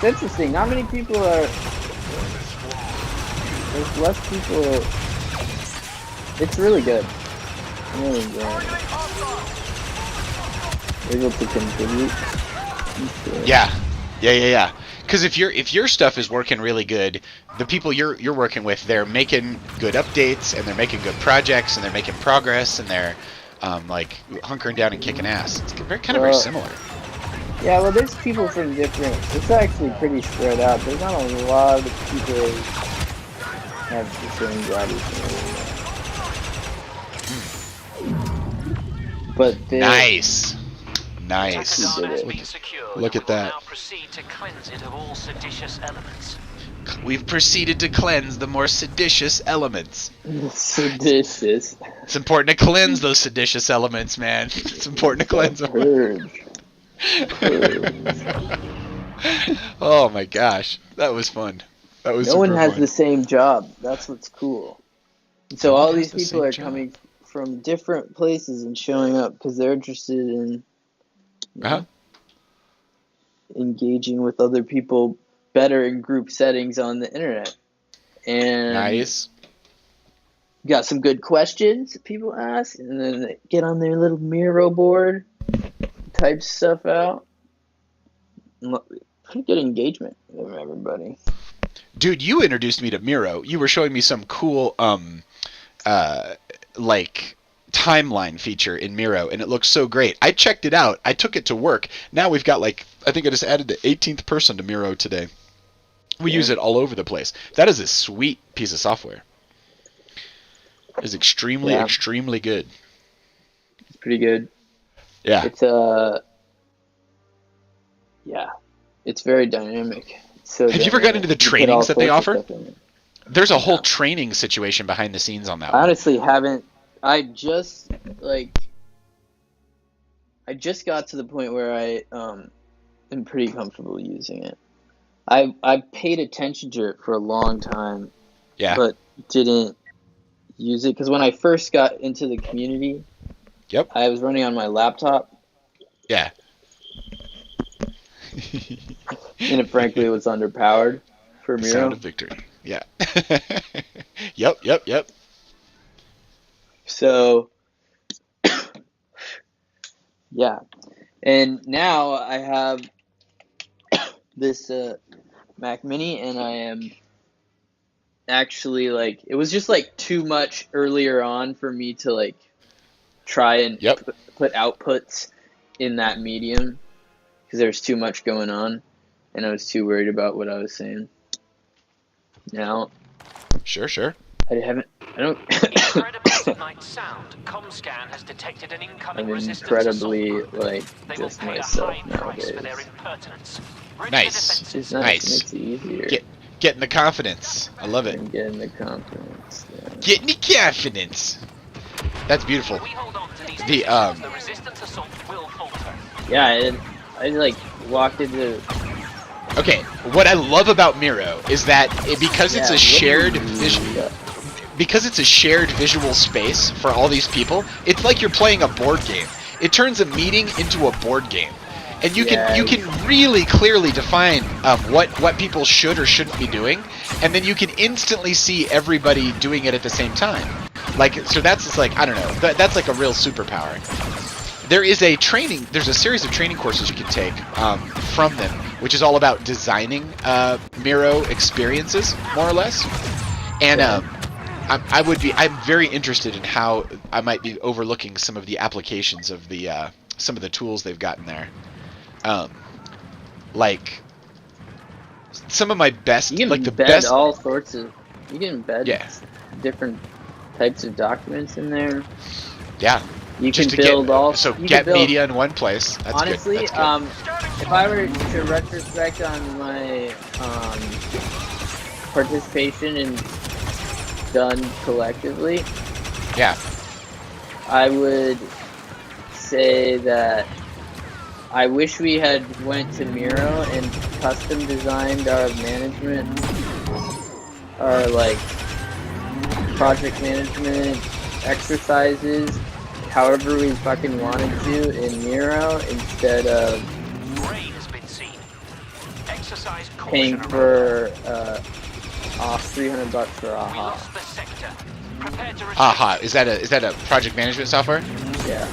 interesting, not many people are, there's less people, it's really good. I'm really enjoying it. Able to contribute. Yeah. Because if your stuff is working really good, the people you're working with, they're making good updates and they're making good projects and they're making progress and they're like hunkering down and kicking ass. It's very similar. Yeah, well, there's people from different. It's actually pretty spread out. There's not a lot of people who have the same job as me. But Nice. Look at that. Now proceed to cleanse it of all seditious elements. We've proceeded to cleanse the more seditious elements. Seditious. It's important to cleanse those seditious elements, man. It's important to cleanse them. Purge. Oh my gosh, that was fun. No one has the same job. That's what's cool. So all these people are coming from different places and showing up because they're interested in Uh-huh. engaging with other people better in group settings on the internet. And Nice. got some good questions people ask, and then they get on their little Miro board, type stuff out. Pretty good engagement with everybody. Dude, you introduced me to Miro. You were showing me some cool like timeline feature in Miro, and it looks so great. I checked it out. I took it to work. Now we've got like, I think I just added the 18th person to Miro today. We use it all over the place. That is a sweet piece of software. It's extremely, extremely good. It's pretty good. Yeah. It's it's very dynamic. So have you ever gotten into the trainings that they offer? There's a whole training situation behind the scenes on that one. I honestly haven't. I just got to the point where I am pretty comfortable using it. I paid attention to it for a long time, but didn't use it because when I first got into the community, I was running on my laptop. Yeah. And it frankly was underpowered for Miro. Sound of victory. Yeah. Yep. So, yeah. And now I have this Mac Mini, and I am actually like, it was just like too much earlier on for me to like try and put outputs in that medium because there's too much going on, and I was too worried about what I was saying. Now, sure. I don't. Incredibly tonight sound. ComScan has detected an incoming I'm resistance incredibly assault group. like They will just pay a myself high price nowadays. for their impertinence. Rid the Nice. defenses. It's nice. Nice. It makes it easier. Getting the confidence. I love it. And getting the confidence. Yeah. Getting the confidence. That's beautiful. If we hold on to these The positions, the resistance assault will falter. Yeah, I like walked into. Okay, what I love about Miro is that because it's a shared visual space for all these people, it's like you're playing a board game. It turns a meeting into a board game, and you can really clearly define what people should or shouldn't be doing, and then you can instantly see everybody doing it at the same time. Like, so that's just like, I don't know, that's like a real superpower. There's a series of training courses you can take from them, which is all about designing Miro experiences, more or less. And I'm very interested in how I might be overlooking some of the applications of the some of the tools they've got in there. Like some of my best, You can like the embed best. all sorts of. You can embed different types of documents in there. Yeah. You Just can to build all. So you get can build, media in one place. That's honestly, good. That's good. if I were to retrospect on my participation in done collectively, I would say that I wish we had went to Miro and custom designed our management, our like project management exercises however we fucking wanted to in Miro instead of Rain has been seen. Exercise paying caution for $300 for We AHA. lost the sector. Prepare to return. Aha, is that a project management software? Yeah,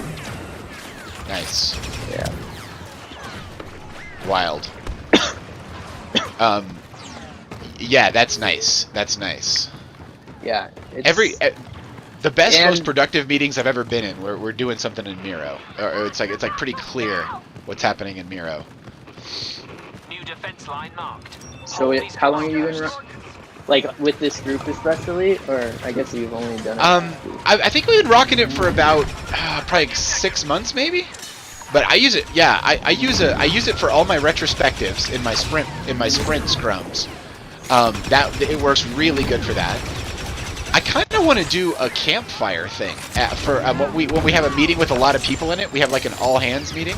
Nice. yeah. Wild. Yeah, that's nice. That's nice. Yeah. It's, The best, And- most productive meetings I've ever been in, we're doing something in Miro, or it's like pretty clear what's happening in Miro. New defense line marked. So Hold these how long are you in? commandos. Like with this group especially, or I guess you've only done it. I think we've been rocking it for about probably 6 months, maybe. But I use it. Yeah, I use it for all my retrospectives in my sprint scrums. It works really good for that. I kind of want to do a campfire thing for when we have a meeting with a lot of people in it. We have like an all hands meeting.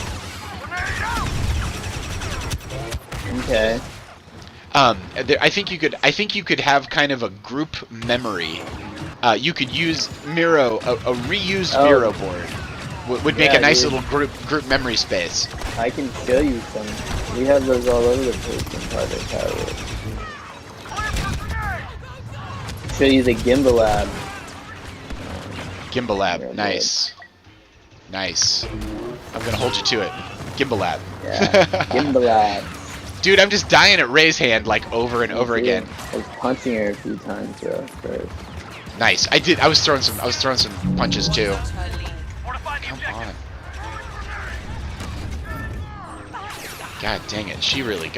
Okay. I think you could have kind of a group memory You could use Miro, a reused Oh. Miro board. Would make Yeah, a nice dude. little group memory space. I can show you some. We have those all over the place in Project Power. Show you the Gimbal Lab. Gimbal Lab, Yeah, nice. Nice. I'm gonna hold you to it. Gimbal Lab. Yeah, Gimbal Lab. Dude, I'm just dying at Ray's hand like over and over again. I was punching her a few times though first. Nice. I was throwing some punches too. Come on. God dang it. She really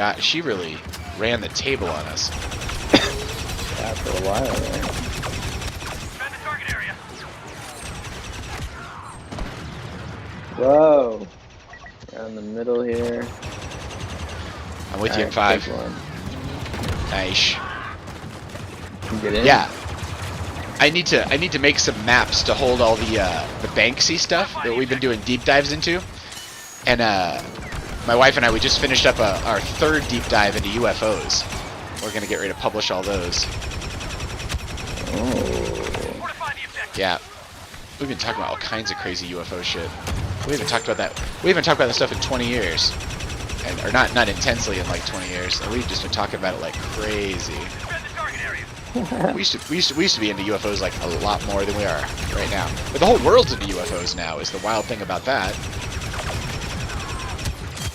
ran the table on us. Yeah, for a while there. Whoa. Down the middle here. I'm with you in Alright, 5. take one. Nice. Can get in? Yeah. I need to make some maps to hold all the Banksy stuff that we've been doing deep dives into. And my wife and I, we just finished up our 3rd deep dive into UFOs. We're gonna get ready to publish all those. Oh. Yeah. We've been talking about all kinds of crazy UFO shit. We haven't talked about that. We haven't talked about this stuff in 20 years. Or not intensely in like 20 years. And we've just been talking about it like crazy. we used to be into UFOs like a lot more than we are right now. But the whole world's into UFOs now is the wild thing about that.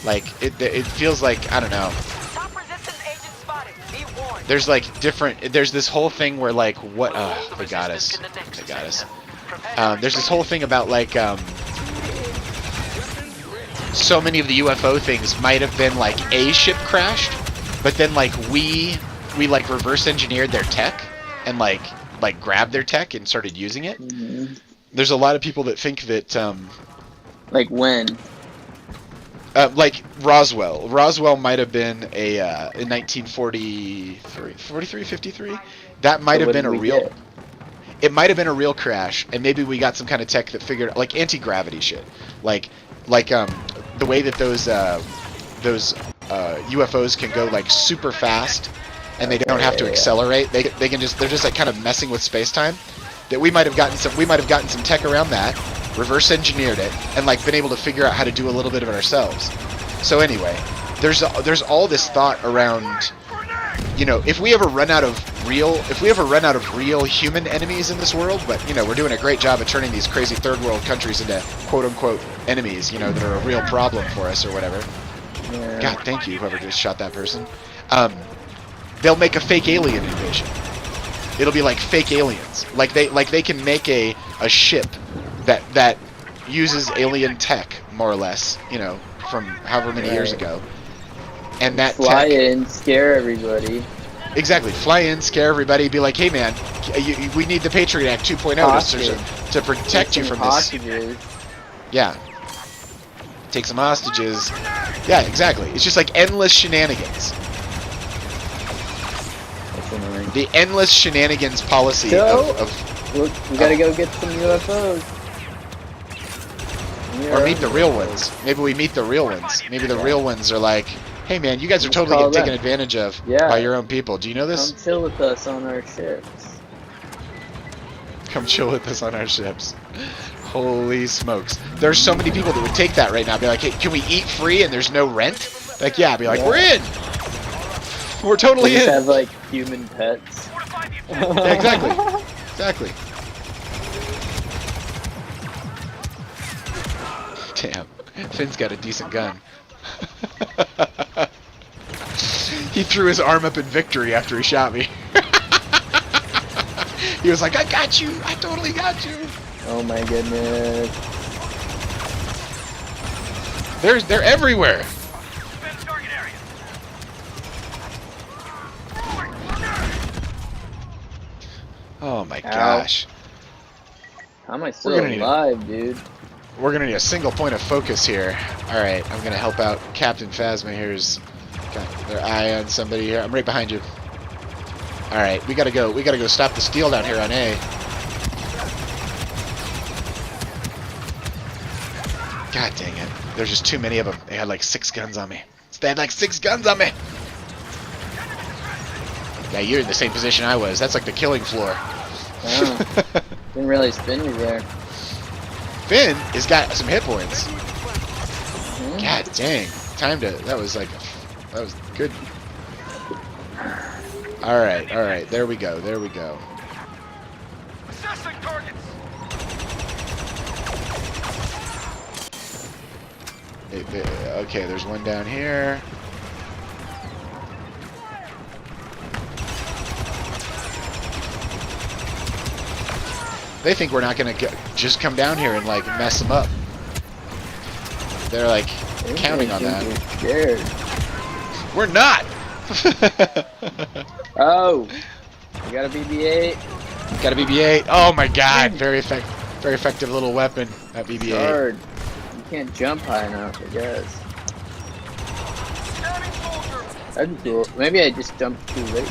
Like it feels like, I don't know. Top resistance agent spotted. Be warned. There's like there's this whole thing where like what they got us. They got us. There's this whole thing about like so many of the UFO things might have been like a ship crashed, but then like we like reverse engineered their tech and like grabbed their tech and started using it. Mm-hmm. There's a lot of people that think that Like when? like Roswell might have been a in 1943, 53. That might So have what been did a we real. get? It might have been a real crash, and maybe we got some kind of tech that figured like anti-gravity shit, like the way that those UFOs can go like super fast, and they don't have to accelerate. They're just like kind of messing with space-time. That we might have gotten some tech around that, reverse engineered it, and like been able to figure out how to do a little bit of it ourselves. So anyway, there's all this thought around, you know, if we ever run out of real human enemies in this world, but you know, we're doing a great job of turning these crazy third world countries into quote unquote enemies, you know, that are a real problem for us or whatever. Yeah. God, thank you, whoever just shot that person. They'll make a fake alien invasion. It'll be like fake aliens. Like they can make a ship that uses alien tech, more or less, you know, from however many years ago. And that Fly tech, in, scare everybody. exactly, fly in, scare everybody, be like, hey man, we need the Patriot Act 2.0 to protect you from this. Hostages. Yeah. Take some hostages. Yeah, exactly. It's just like endless shenanigans. That's annoying. The endless shenanigans policy So, of Look, we gotta go get some UFOs. or meet the real ones. Maybe we meet the real ones. Maybe the real ones are like, hey man, you guys are Let's totally call getting taken them. advantage of Yeah. by your own people. Do you know this? Come chill with us on our ships. Come chill with us on our ships. Holy smokes. There's so many people that would take that right now. Be like, hey, can we eat free and there's no rent? Like, yeah, be like, Yeah. we're in. We're We totally just in. have like human pets. Yeah, exactly. Exactly. Damn. Finn's got a decent gun. He threw his arm up in victory after he shot me. He was like, I got you. I totally got you. Oh my goodness. They're everywhere. Oh my gosh. How am I still We're gonna need a- alive, dude? We're gonna need a single point of focus here. Alright, I'm gonna help out Captain Phasma here's got their eye on somebody here. I'm right behind you. Alright, we gotta go stop the steal down here on A. God dang it. There's just too many of them. They had like 6 guns on me. They had like 6 guns on me! Yeah, you're in the same position I was. That's like the killing floor. Oh, didn't really spin you there. Finn has got some hit points. Hmm? God dang. That was good. Alright, there we go. Assessing targets. Okay, there's one down here. They think we're not gonna just come down here and like mess them up. They're like counting on that. We're scared. We're not. Oh, you got a BB-8. Got a BB-8. Oh my God! Very effective little weapon. That It's BB-8. hard. You can't jump high enough, I guess. Scanning soldier. That'd be cool. Maybe I just jumped too late.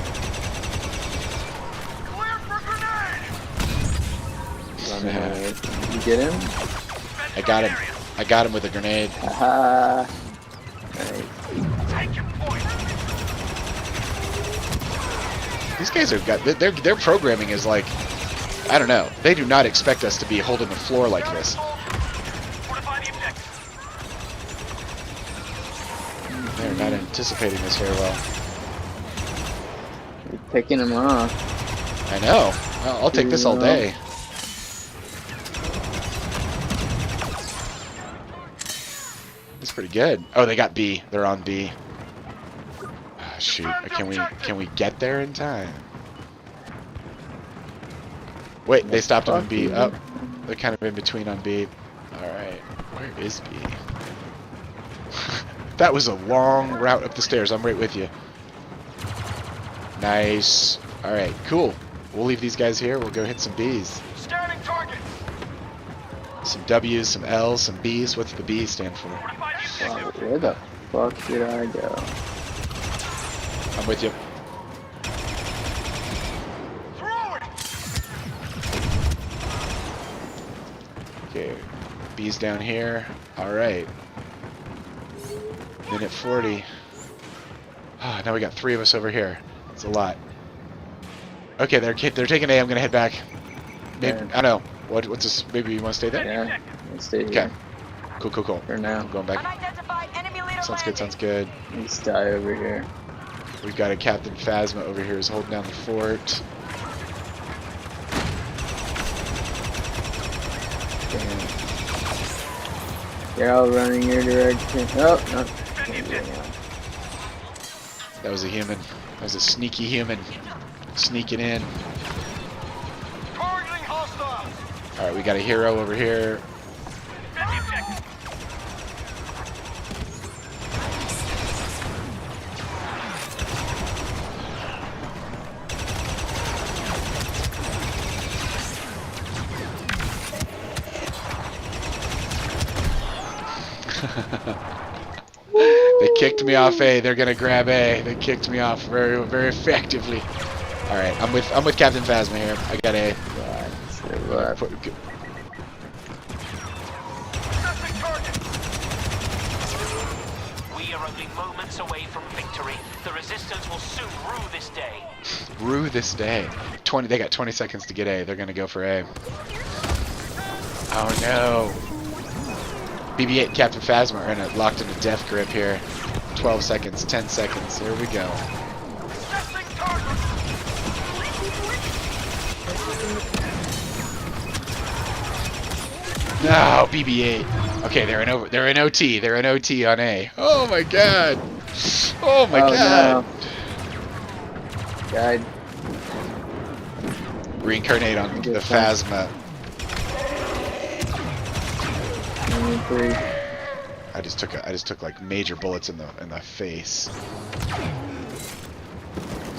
Clear for grenade. You get him? I got him. I got him with a grenade. Haha. Nice. Take your point. These guys have got their programming is like, I don't know. They do not expect us to be holding the floor like this. Fortify the objective. They're not anticipating this very well. You're picking him off. I know. I'll take this all day. That's pretty good. Oh, they got B. They're on B. Ah, shoot. Can we get there in time? Wait, they stopped him in B. Oh, they're kind of in between on B. Alright. Where is B? That was a long route up the stairs. I'm right with you. Nice. Alright, cool. We'll leave these guys here. We'll go hit some Bs. Scanning target. Some W's, some L's, some B's. What's the B stand for? Fortify the Wow, objective. where the fuck did I go? I'm with you. Throw it. Okay. B's down here. Alright. Minute 40. Ah, now we got 3 of us over here. It's a lot. Okay, they're taking A. I'm gonna head back. Maybe, Yeah. I don't know. What's this? Maybe you want to stay there? Yeah, let's stay Okay. here Cool. for now. I'm going back. Unidentified enemy leader Sounds good. Let's die over here. We've got a Captain Phasma over here who's holding down the fort. Damn. They're all running your direction. Oh, no. That was a human. That was a sneaky human. Sneaking in. Targeting hostiles. Alright, we got a hero over here. Defend the objective. They kicked me off A. They're gonna grab A. They kicked me off very effectively. All right, I'm with Captain Phasma here. I got A. God, stay left. Assessing target. We are only moments away from victory. The resistance will soon rue this day. Rue this day. 20. They got 20 seconds to get A. They're gonna go for A. Oh no. BB-8 and Captain Phasma are in a locked in a death grip here. 12 seconds. 10 seconds. Here we go. Assessing target. No, BB-8. Okay, they're in OT. They're in OT on A. Oh my god. Oh my god. No. Died. Reincarnate on the Phasma. 3. I just took like major bullets in the face.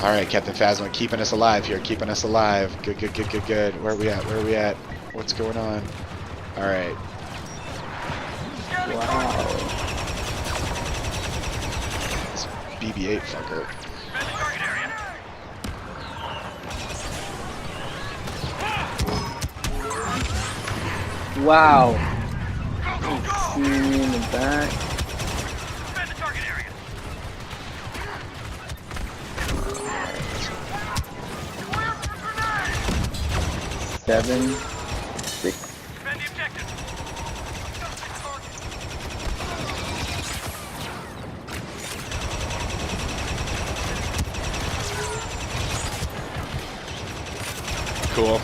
All right, Captain Phasma, keeping us alive here, keeping us alive. Good. Where are we at? What's going on? All right. Wow. This BB-8 fucker. Defend the target area. Wow. Go. Shooting me in the back. Defend the target area. Clear for grenade. 7, 6. Cool.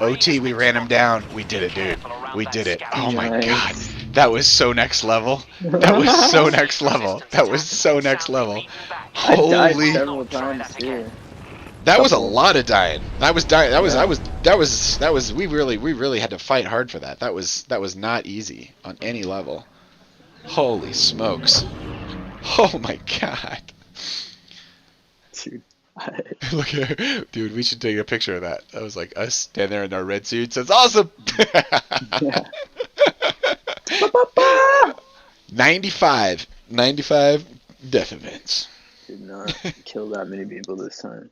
OT, we ran him down. We did it, dude. We did it. Oh my god. Nice. That was so next level. That was so next level. That was so next level. I died Holy. several times too. That was a Couple. lot of dying. That was dying. That was Yeah. that was we really had to fight hard for that. That was not easy on any level. Holy smokes. Oh my god. Dude. Look here. Dude, we should take a picture of that. That was like us standing there in our red suits. That's awesome. Yeah. 95 death events. Did not kill that many people this time.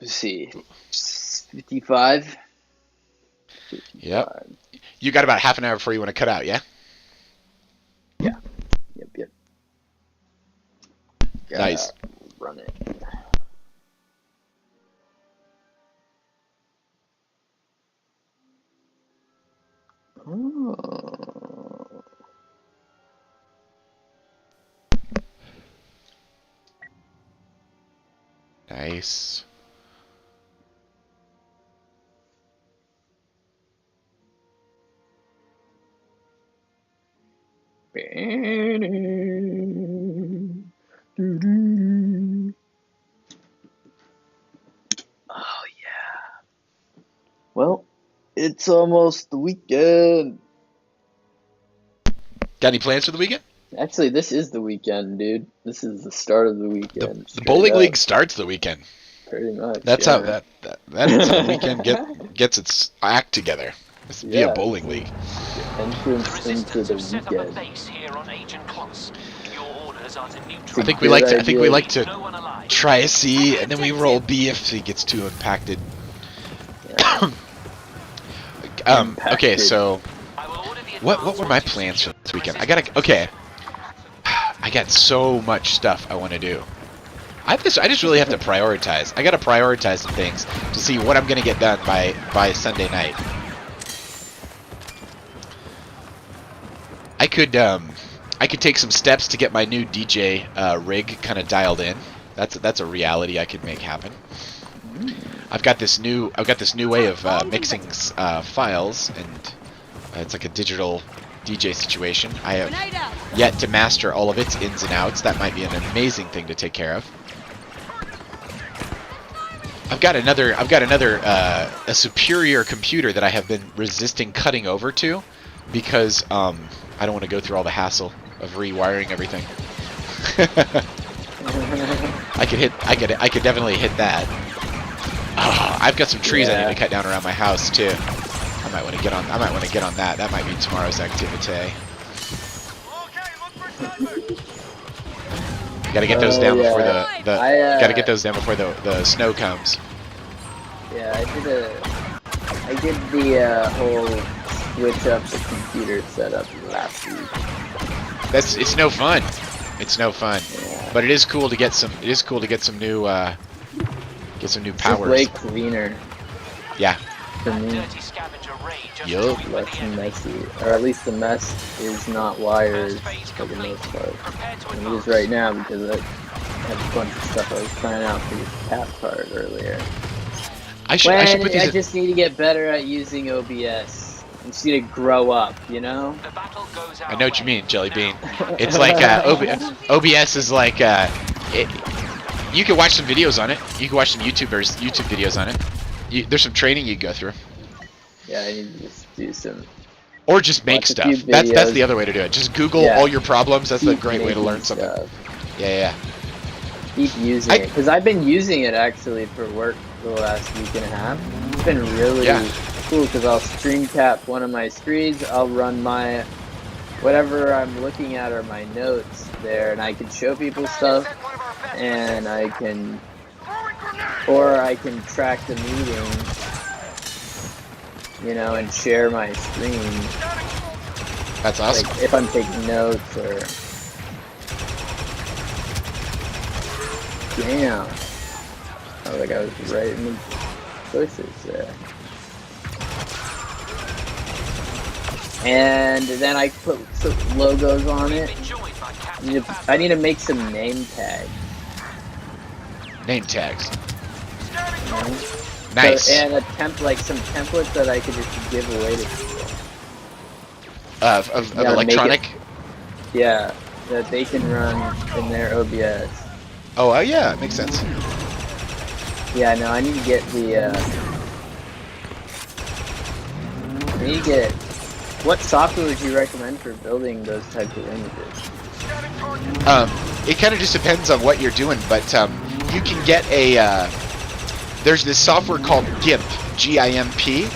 Let's see. 55. Yep. You got about half an hour before you want to cut out, yeah? Yep. Gotta Nice. Run it. Oh. Nice. Oh yeah. Well, it's almost the weekend. Got any plans for the weekend? Actually, this is the weekend, dude. This is the start of the weekend. The straight bowling up, league starts the weekend. Pretty much. That's yeah. how that is how the weekend gets its act together. It's via Yeah. bowling league. Entrance into the set up a weekend. base here on Agent Kloss. Your orders are to I neutralize think we like to idea. no one alive. try a C and then we roll B if he gets too impacted. Yeah. Okay, so I will order the what were my plans for this weekend? I got so much stuff I want to do. I just really have to prioritize. I got to prioritize some things to see what I'm gonna get done by Sunday night. I could take some steps to get my new DJ rig kind of dialed in. That's a reality I could make happen. I've got this new way of mixing files, and it's like a digital DJ situation. I have Grenade out. yet to master all of its ins and outs. That might be an amazing thing to take care of. I've got another a superior computer that I have been resisting cutting over to because I don't want to go through all the hassle of rewiring everything. I could definitely hit that. Oh, I've got some trees I need to cut down around my house too. I might want to get on that. That might be tomorrow's activity. Gotta get those down before gotta get those down before the snow comes. Yeah, I did the whole switch up the computer setup last week. It's no fun. It's no fun. Yeah. But it is cool to get some new It's just powers. way cleaner Yeah. for me. Dirty scavenger raid just Yup. achieved Less the enemy. messy, or at least the mess is not wires for the most part. And it is right now because I have a bunch of stuff I was planning out for this cat part earlier. I should put these. I just need to get better at using OBS. I just need to grow up, you know? The battle goes I know what you mean, Jelly Bean. It's like OBS is like you can watch some videos on it. You can watch some YouTube videos on it. There's some training you go through, Yeah, I need to just do some. or just make Watch a stuff. few That's videos. the other way to do it. Just Google Yeah. all your problems. That's a Keep great way to making learn something. stuff. Yeah. Keep using it, because I've been using it actually for work for the last week and a half. It's been really cool because I'll stream cap one of my screens. I'll run my whatever I'm looking at or my notes there, and I can show people stuff, and I can track the meeting, you know, and share my screen. That's awesome. Like if I'm taking notes or. Damn. Oh, like I was right in the bushes there. And then I put some logos on it. I need to make some name tags. Name tags. You know? Nice. So, and like some templates that I could just give away to people. Of electronic. Yeah, that they can run in their OBS. Oh, yeah, makes sense. Yeah, no, I need to get the. I need to get. What software would you recommend for building those types of images? It kind of just depends on what you're doing, but you can get a. There's this software called GIMP, G-I-M-P,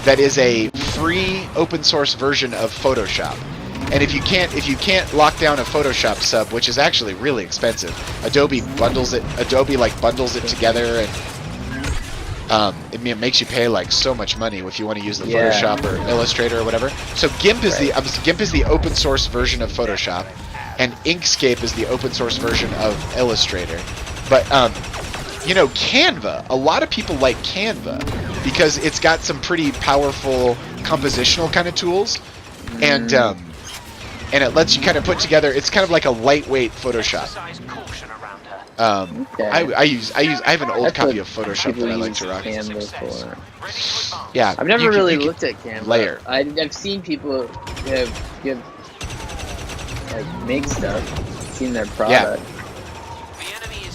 that is a free open source version of Photoshop. And if you can't lock down a Photoshop sub, which is actually really expensive, Adobe bundles it. Adobe bundles it together, and it makes you pay like so much money if you want to use the Photoshop or Illustrator or whatever. So GIMP is the open source version of Photoshop, and Inkscape is the open source version of Illustrator. But you know, Canva. A lot of people like Canva because it's got some pretty powerful compositional kind of tools, and it lets you kind of put together. It's kind of like a lightweight Photoshop. Okay. I have an old copy of Photoshop that I like to rock. Canva for. Yeah, I've never really looked at Canva. Layer. I've seen people give like make stuff. Seen their product.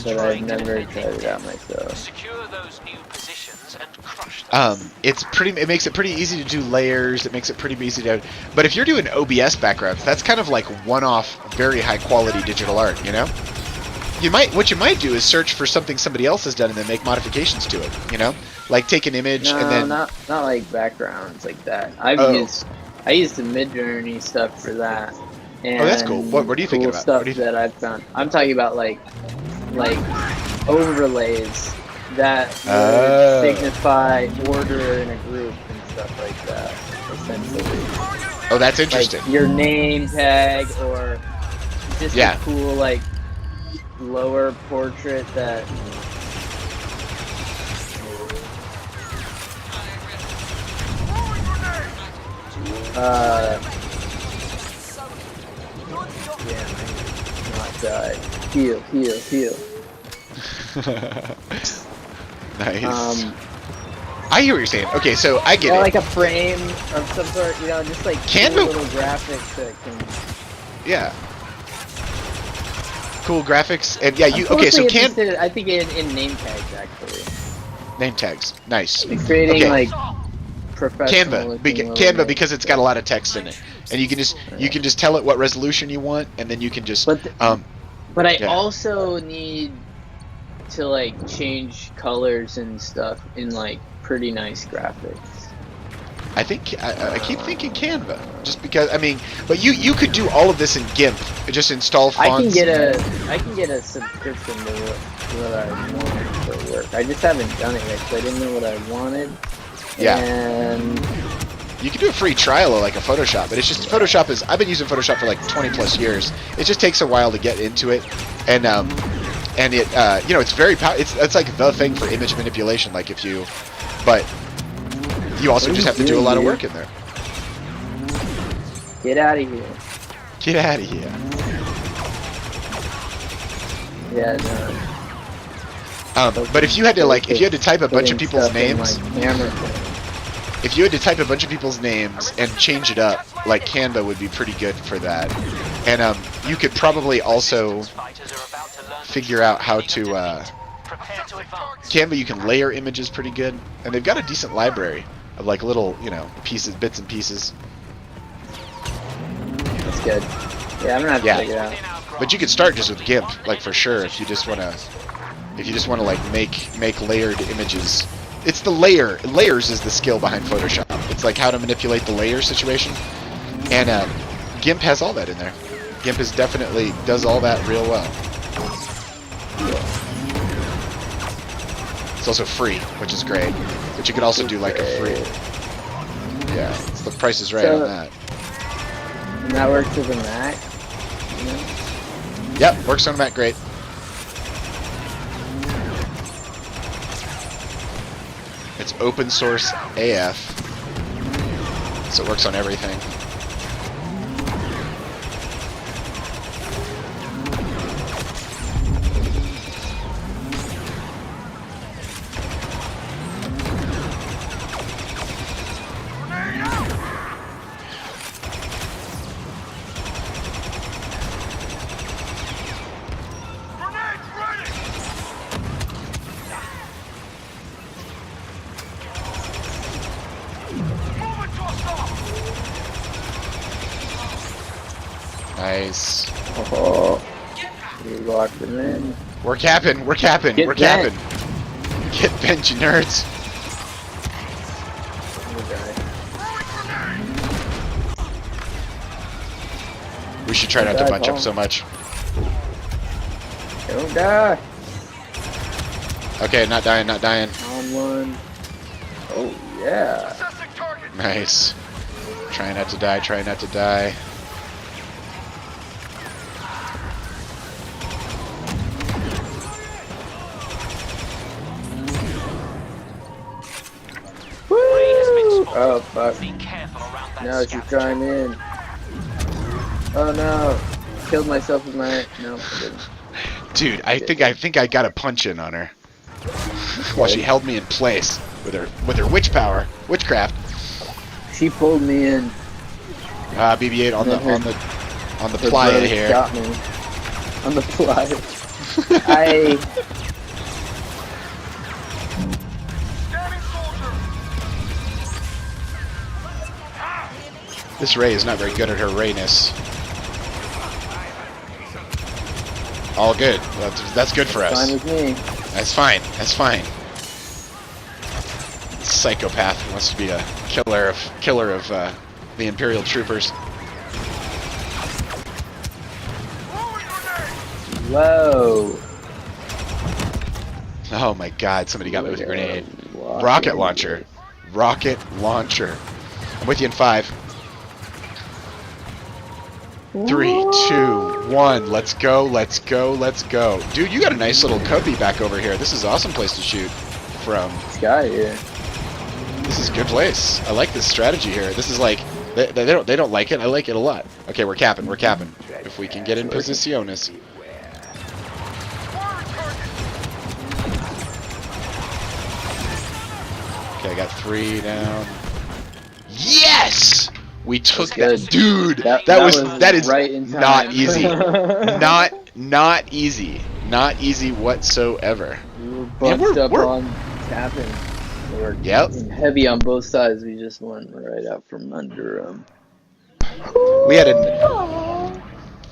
But I've never tried it out myself. Secure those new positions and crush them. It makes it pretty easy to do layers. It makes it pretty easy to. But if you're doing OBS backgrounds, that's kind of like one-off, very high-quality digital art. You know, what you might do is search for something somebody else has done and then make modifications to it. You know, like take an image and then. not like backgrounds like that. I used the Midjourney stuff for that. And oh, that's cool. What are you thinking about? Stuff that I've found. I'm talking about like overlays that would signify order in a group and stuff like that, essentially. Oh, that's interesting. Like your name tag or just a cool like lower portrait that not die. Heal. Nice. I hear what you're saying. Okay, so I get it. Like a frame of some sort, you know, just like Canva. cool little graphics that can. Yeah. Cool graphics, and yeah, you okay? So Canva. I think in name tags actually. Name tags, nice. Like creating like professional. Canva because it's got a lot of text in it, and you can just tell it what resolution you want, and then you can just. But I also need to like change colors and stuff in like pretty nice graphics. I think I keep thinking Canva, just because but you could do all of this in GIMP. Just install fonts. I can get a subscription to what I want for work. I just haven't done it yet because I didn't know what I wanted. Yeah. And you can do a free trial of like a Photoshop, but it's just Photoshop is. I've been using Photoshop for like 20 plus years. It just takes a while to get into it, and it it's very it's like the thing for image manipulation. Like but you also just have to do a lot of work in there. Get out of here. Get out of here. Yeah, no. But if you had to type a bunch of people's names, if you had to type a bunch of people's names and change it up, like Canva would be pretty good for that. And you could probably also figure out how to Canva. You can layer images pretty good, and they've got a decent library of like little pieces, bits and pieces. That's good. Yeah, I'm gonna have to figure it out. But you could start just with GIMP, like for sure, if you just wanna like make layered images. It's the layers is the skill behind Photoshop. It's like how to manipulate the layer situation, and GIMP has all that in there. GIMP definitely does all that real well. It's also free, which is great. But you can also do like a free. Yeah, the price is right on that. And that works with a Mac. Yep, works on Mac great. It's open source AF, so it works on everything. Nice. Oh, you locked him in. We're capping. We're capping. Get We're bent. capping. Get bent, you nerds. We should try not to bunch up so much. Don't die. Okay, not dying, not dying. On one. Oh, yeah. Nice. Try not to die, try not to die. Woo! Oh, fuck. Be careful around that Now she's scavenger. trying in. Oh, no. Killed myself with my... No, I didn't. Dude, I think I got a punch in on her. While she held me in place with her witch power, witchcraft. She pulled me in. BB-8 on the Her playa brother here. Got me. On the playa. I... This Ray is not very good at her Rayness. All good. That's good for us. Fine with me. That's fine. That's fine. Psychopath who wants to be a killer of the Imperial troopers. Whoa. Oh my God! Somebody got me with a grenade. Rocket Rocket launcher. Rocket launcher. I'm with you in 5. 3, 2, 1. Let's go. Let's go. Let's go. Dude, you got a nice little cubby back over here. This is an awesome place to shoot from. Sky here. This is a good place. I like this strategy here. This is like they don't like it. I like it a lot. Okay, we're capping. We're capping. If we can get in posiciones. Okay, I got 3 down. Yes! We took That's that, good. dude. That That is right in time. not easy. not easy. Not easy whatsoever. We were Man, bunched up we're- on tapping. We were Yep. heavy on both sides. We just went right out from under them.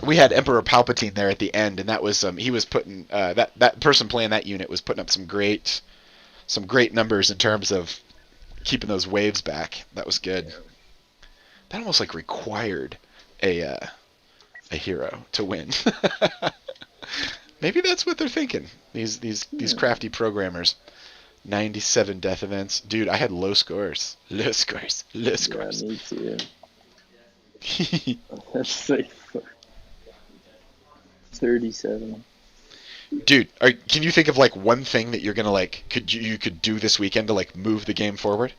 We had Emperor Palpatine there at the end, and that was he was putting that person playing that unit was putting up some great numbers in terms of keeping those waves back. That was good. That almost like required a hero to win. Maybe that's what they're thinking. These crafty programmers. 97 death events, dude. I had low scores. Low scores. Low scores. Yeah, me too. That's like 37. Dude, can you think of like one thing that you're gonna like you could do this weekend to like move the game forward?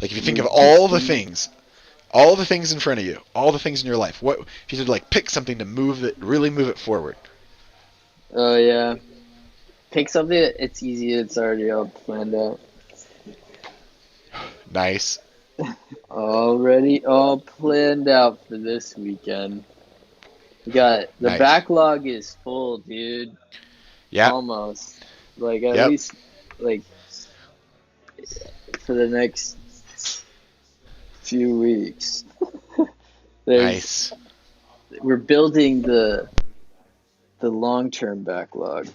Like if you think of all the things in front of you, all the things in your life, what if you could like pick something to really move it forward? Oh yeah. Pick something. It's easy. It's already all planned out. Nice. Already all planned out for this weekend. We got the Nice. backlog is full, dude. Yeah. Almost. Like at Yep. least like for the next few weeks. Nice. We're building the long-term backlog.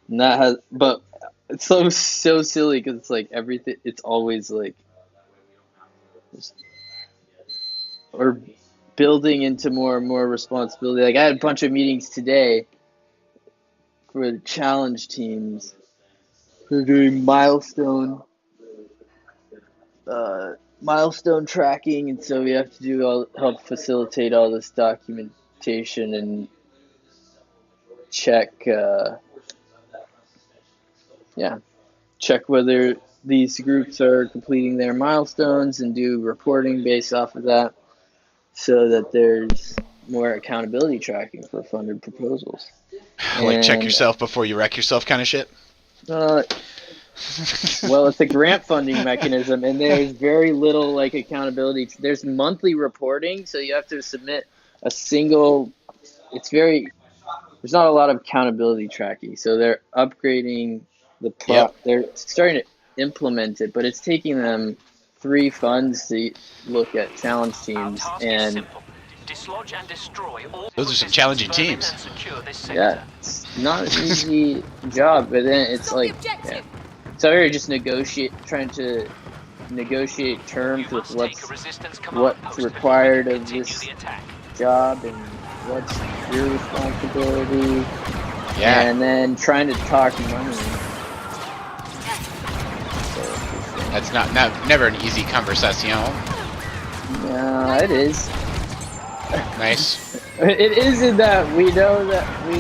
And that has, but it's so silly because it's like everything. It's always like, or building into more and more responsibility. Like I had a bunch of meetings today for the challenge teams. We're doing milestone tracking, and so we have to help facilitate all this documentation and check check whether these groups are completing their milestones and do reporting based off of that, so that there's more accountability tracking for funded proposals. Like check And yourself before you wreck yourself kind of shit. well, it's a grant funding mechanism, and there's very little like accountability. There's monthly reporting, so you have to submit a single. It's very. There's not a lot of accountability tracking, so they're upgrading the Yep. They're starting to implement it, but it's taking them 3 funds to look at challenge Our teams, task is and simple. Dislodge and destroy all Those are some resistance challenging vermin teams. and secure this yeah, sector. it's not an easy job. But then it's Stop the like, objective. so we're just trying to negotiate terms You with must take a resistance command what's post before required you of continue this the attack. job and what's your responsibility, Yeah. and then trying to talk money. That's never an easy conversation. No, it is. Nice. It isn't that we know that we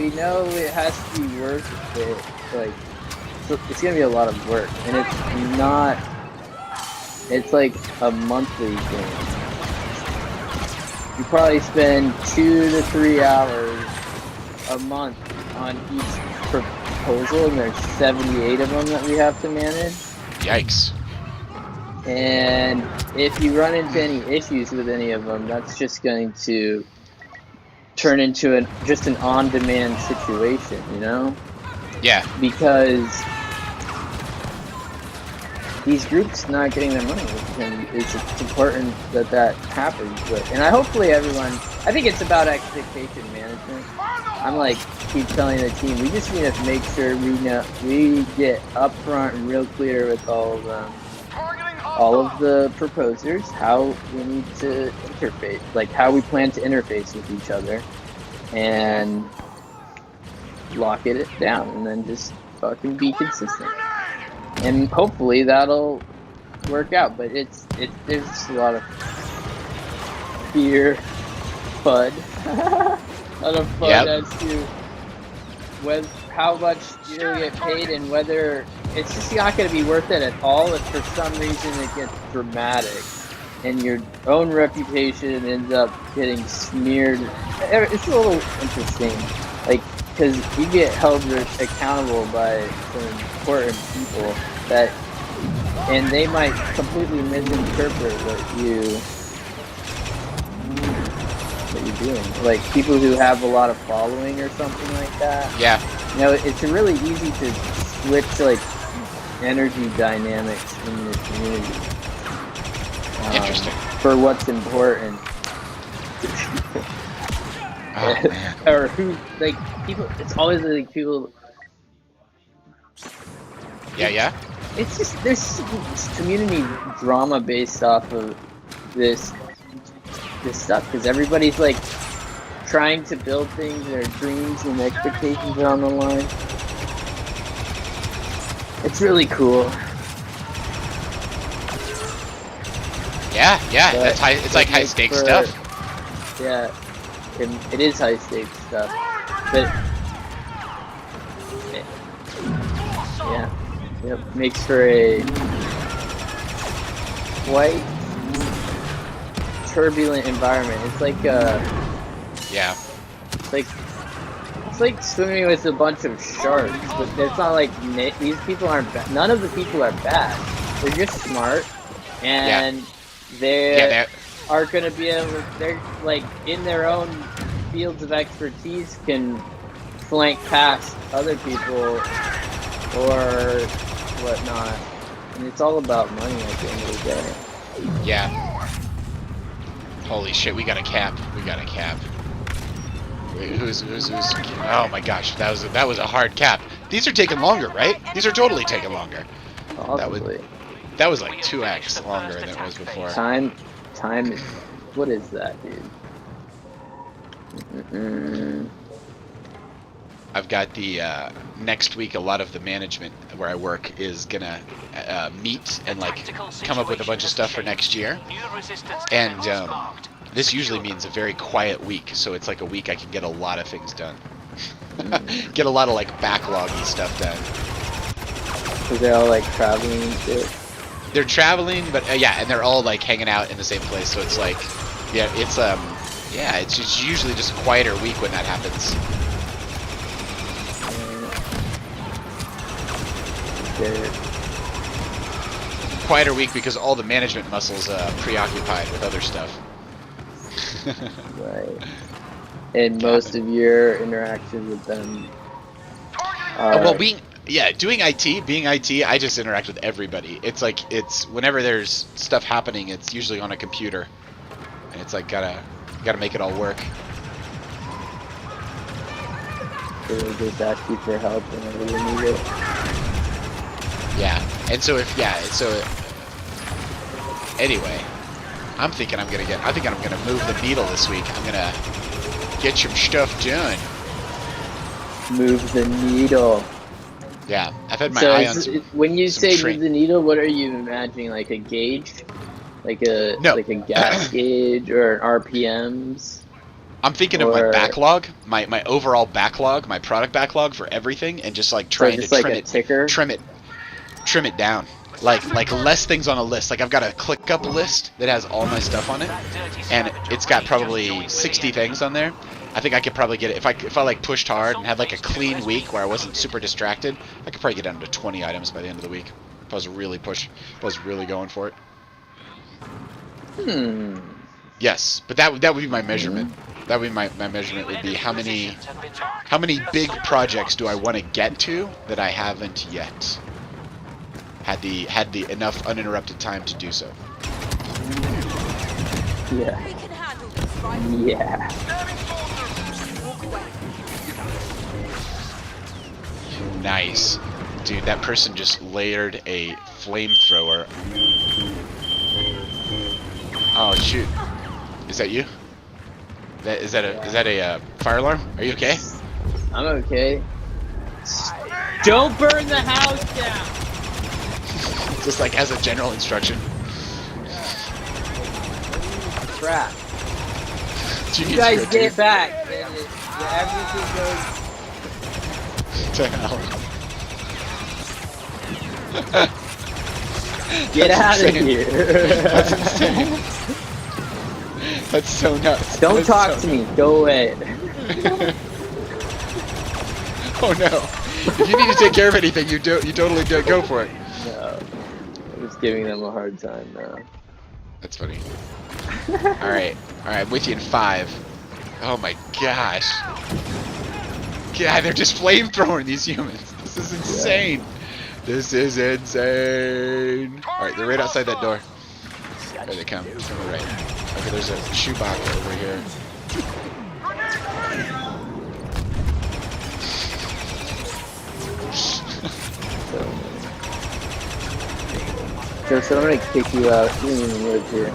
know it has to be worth it. Like, so it's gonna be a lot of work, and it's not. It's like a monthly thing. You probably spend 2 to 3 hours a month on each proposal, and there's 78 of them that we have to manage. Yikes. And if you run into any issues with any of them, that's just going to turn into just an on-demand situation, you know? Yeah. Because these groups not getting their money, and it's important that that happens. And hopefully everyone, I think it's about expectation management. I'm like, keep telling the team, we just need to make sure we get upfront and real clear with all of the proposers, how we need to interface, like how we plan to interface with each other, and lock it down, and then just fucking be consistent. And hopefully that'll work out. But there's just a lot of fear, FUD, a lot of FUD as to how much you'll get paid, and whether it's just not going to be worth it at all if for some reason it gets dramatic and your own reputation ends up getting smeared. It's a little interesting, like, because you get held accountable by some important people and they might completely misinterpret what you're doing. Like people who have a lot of following or something like that. Yeah. You know, it's really easy to switch like energy dynamics in the community. Interesting. For what's important. Oh, man. Or who, like, people, it's always like people. Yeah. It's just, there's community drama based off of this stuff, because everybody's like trying to build things, their dreams and expectations are on the line. It's really cool. Yeah. That's high. It's like high stakes stuff. Yeah, it is high stakes stuff, but makes for a quite turbulent environment. It's like it's like swimming with a bunch of sharks, but it's not like these people aren't bad. None of the people are bad. They're just smart, and they are going to be able. They're like in their own fields of expertise can flank past other people or whatnot, and it's all about money at the end of the day. Yeah. Holy shit, we got a cap. Wait, who's oh my gosh, that was a hard cap. These are taking longer, right? These are totally taking longer. Possibly. That was like 2x longer than it was before. Time is, what is that, dude? I've got the next week. A lot of the management where I work is gonna meet and like come up with a bunch of stuff for next year. And this usually means a very quiet week, so it's like a week I can get a lot of things done. Get a lot of like backloggy stuff done. Because they're all like traveling and shit. They're traveling, but yeah, and they're all like hanging out in the same place. So it's like, yeah, it's just usually just a quieter week when that happens. Quieter week because all the management muscles preoccupied with other stuff. Right. And most of your interactions with them are... well, being IT, I just interact with everybody. It's like, it's whenever there's stuff happening, it's usually on a computer, and it's like gotta make it all work. They just ask you for help whenever you need it. Yeah, and so anyway, I think I'm gonna move the needle this week. I'm gonna get some stuff done. Move the needle. Yeah, I've had my So eye on some. when you some say train- move the needle, what are you imagining? Like a gauge? Like a gas gauge or an RPMs? I'm thinking of my backlog, my overall backlog, my product backlog for everything, and just like trying to trim it down. Like less things on a list. Like I've got a ClickUp list that has all my stuff on it, and it's got probably 60 things on there. I think I could probably get it if I like pushed hard and had like a clean week where I wasn't super distracted. I could probably get down to 20 items by the end of the week if I was really going for it. Yes, but that would be my measurement. That would be my measurement would be how many big projects do I want to get to that I haven't yet had the enough uninterrupted time to do so. Yeah. We can handle this, right? Yeah. Walk away. Nice. Dude, that person just layered a flamethrower. Oh shoot. Is that you? Is that a fire alarm? Are you okay? I'm okay. Don't burn the house down! Just like as a general instruction. Crap. You You guys get back, and everything goes to hell. Get out of insane. here. That's insane. That's so nuts. Don't talk to me. Go away. Oh no. If you need to take care of anything, you totally do. Go for it. No. I'm just giving them a hard time now. That's funny. Alright, I'm with you in 5. Oh my gosh. God, they're just flamethrowing these humans. This is insane. This is insane. Alright, they're right outside that door. There they come. From the right. Okay, there's a shoebox over here. So I'm gonna kick you out. You don't even live here.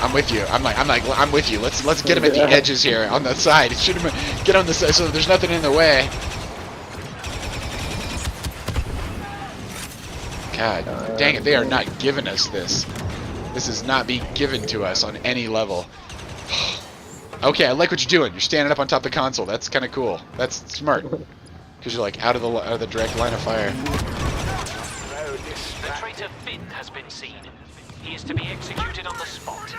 I'm with you. I'm with you. Let's get him at the edges here on the side. Shoot him. Get on the side so there's nothing in the way. God dang it! They are not giving us this. This is not being given to us on any level. Okay, I like what you're doing. You're standing up on top of the console. That's kind of cool. That's smart. Because you're like out of the direct line of fire. The traitor Finn has been seen. He is to be executed on the spot.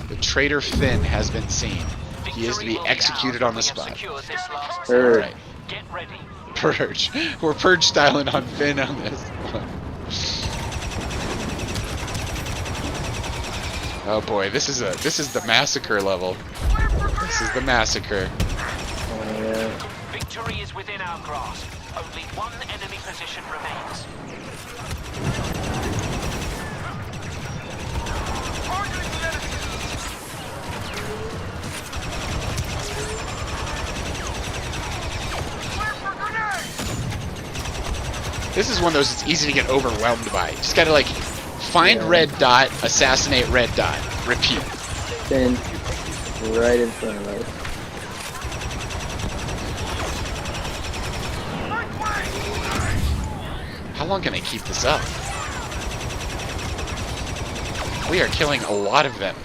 The traitor Finn has been seen. He is to be executed on the spot. Purge. Alright. Get ready. Purge. We're purge styling on Finn on this one. Oh boy, this is the massacre level. This is the massacre. Oh, yeah. Victory is within our grasp. Only one enemy position remains. This is one of those it's easy to get overwhelmed by. Just gotta like find red dot, assassinate red dot, repeat. Then right in front of us. How long can I keep this up? We are killing a lot of them,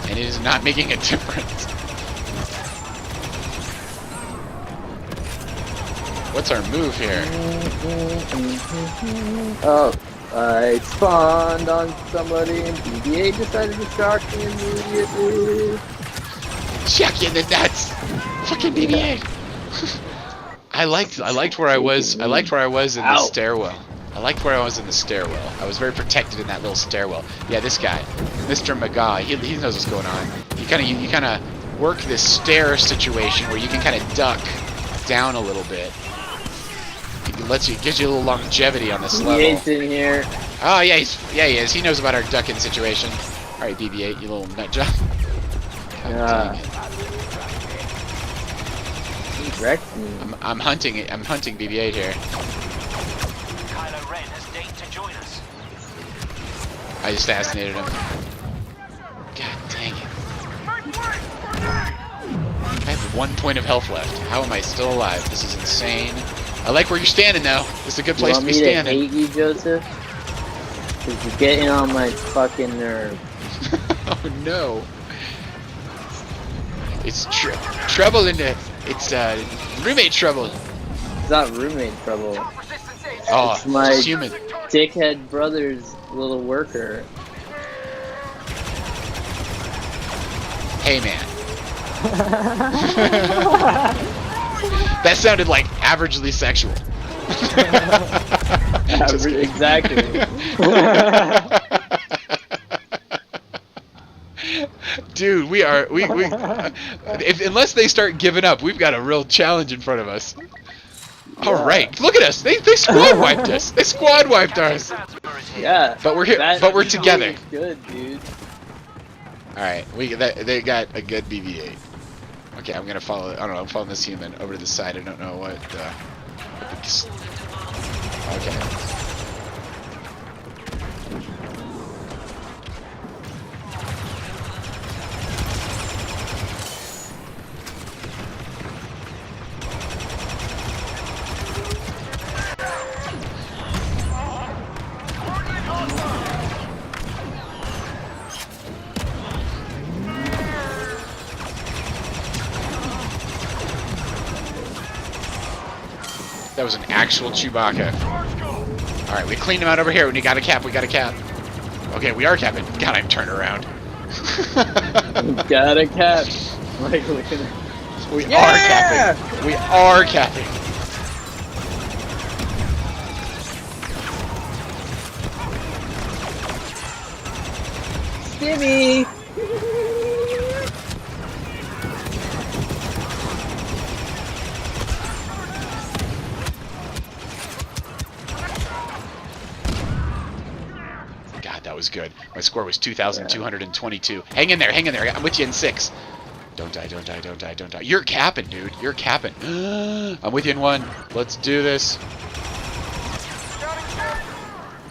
and it is not making a difference. What's our move here? Oh, I spawned on somebody and BB-8 decided to shock me immediately. Check you in the nuts! Fucking BB-8! I liked where I was. I liked where I was in the Ow. stairwell. I liked where I was in the stairwell. I was very protected in that little stairwell. Yeah, this guy, Mr. McGaw, he knows what's going on. You kind of work this stair situation where you can kind of duck down a little bit. It gives you a little longevity on this level. BB-8's in here. Oh yeah, he is. He knows about our ducking situation. All right, BB-8, you little nut job. He wrecked me. I'm hunting it. I'm hunting BB-8 here. Kylo Ren has deigned to join us. I just assassinated him. God dang it. I have 1 point of health left. How am I still alive? This is insane. I like where you're standing though. This is a good place to be standing. You want me to hate you, Joseph? Because you're getting on my fucking nerves. Oh no. It's trouble in the... It's roommate trouble. It's not roommate trouble. Oh, It's my just human. dickhead brother's little worker. Hey man. That sounded like averagely sexual. Exactly. Dude, unless they start giving up, we've got a real challenge in front of us. Yeah. All right, look at us. They squad wiped us. They squad wiped us. Yeah. But we're here. But we're together. Good, dude. All right, they got a good BB-8. Okay, I'm gonna follow. I don't know. I'm following this human over to the side. I don't know what. Okay. That was an actual Chewbacca. Alright, we cleaned him out over here. We got a cap. We got a cap. Okay, we are capping. God, I'm turning around. Got a cap. Like, we are capping. We are capping. Skimmy! That was good. My score was 2,222. Hang in there, hang in there. I'm with you in 6. Don't die, don't die, don't die, don't die. You're capping, dude. You're capping. I'm with you in 1. Let's do this.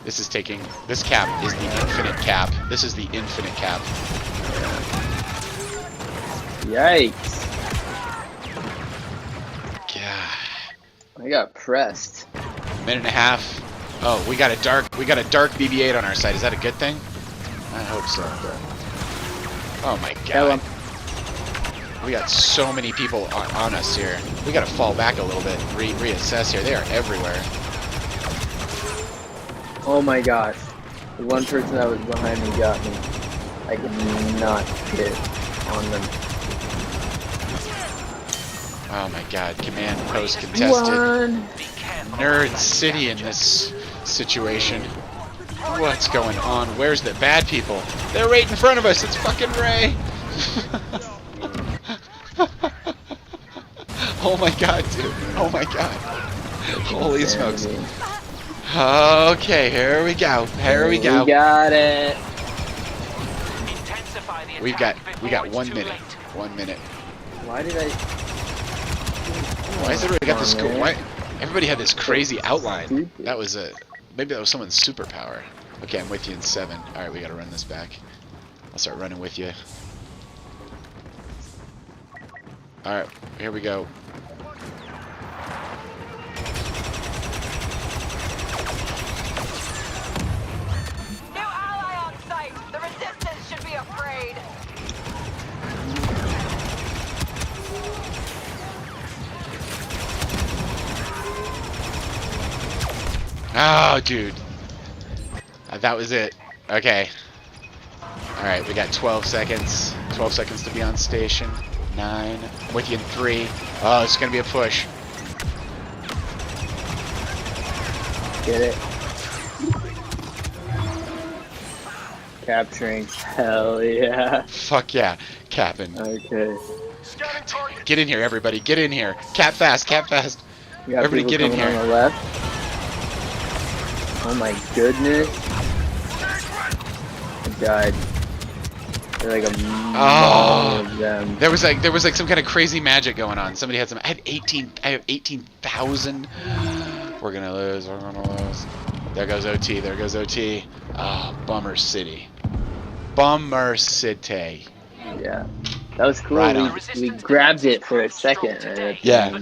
This is taking... This cap is the infinite cap. This is the infinite cap. Yikes. God. I got pressed. Minute and a half. Oh, we got a dark BB-8 on our side. Is that a good thing? I hope so. Oh my god. We got so many people on us here. We gotta fall back a little bit, reassess here. They are everywhere. Oh my gosh. The one person that was behind me got me. I could not hit on them. Oh my god. Command post contested. Nerd City in this situation. What's going on? Where's the bad people? They're right in front of us. It's fucking Ray. Oh my god, dude. Oh my god. Holy smokes. Okay, here we go. Here we go. We got it. We got 1 minute. 1 minute. Why did I... Why is everybody got this cool? Why? Everybody had this crazy outline. That was maybe that was someone's superpower. Okay, I'm with you in 7. Alright, we gotta run this back. I'll start running with you. All right, here we go. New ally on site. The resistance should be afraid. Oh, dude. That was it. Okay. All right, we got 12 seconds. 12 seconds to be on station. 9. I'm with you in 3. Oh, it's gonna be a push. Get it? Capturing. Hell yeah. Fuck yeah, Captain. Okay. Scanning target. Get in here, everybody. Get in here. Cap fast. Cap fast. We got Everybody people get in coming here. on the left. Oh my goodness. I died. There's like a mall of them. There was like some kind of crazy magic going on. Somebody had some. I have 18,000. We're gonna lose. We're gonna lose. There goes OT. There goes OT. Ah, bummer city. Bummer city. Yeah. That was cool. Right on. We grabbed it for a second. And Yeah,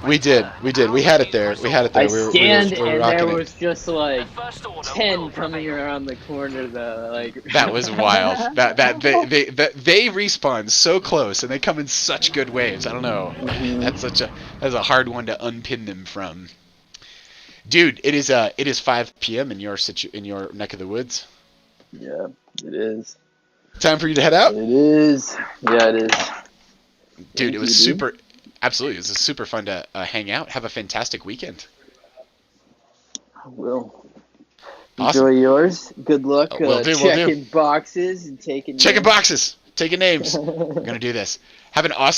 we did. We did. We had it there. We had it there. I We were scanned we were and rocking there it. was just like The first order 10 will coming prevail. around the corner though. Like That was wild. They respawn so close and they come in such good waves. I don't know. That's a hard one to unpin them from. Dude, it is 5 p.m. in your neck of the woods. Yeah, it is. Time for you to head out? It is. Yeah, it is. Dude, it was Thank you, super absolutely. It was super fun to hang out. Have a fantastic weekend. I will. Awesome. Enjoy yours. Good luck Will do, will checking boxes and taking Checking names. boxes. Taking names. We're going to do this. Have an awesome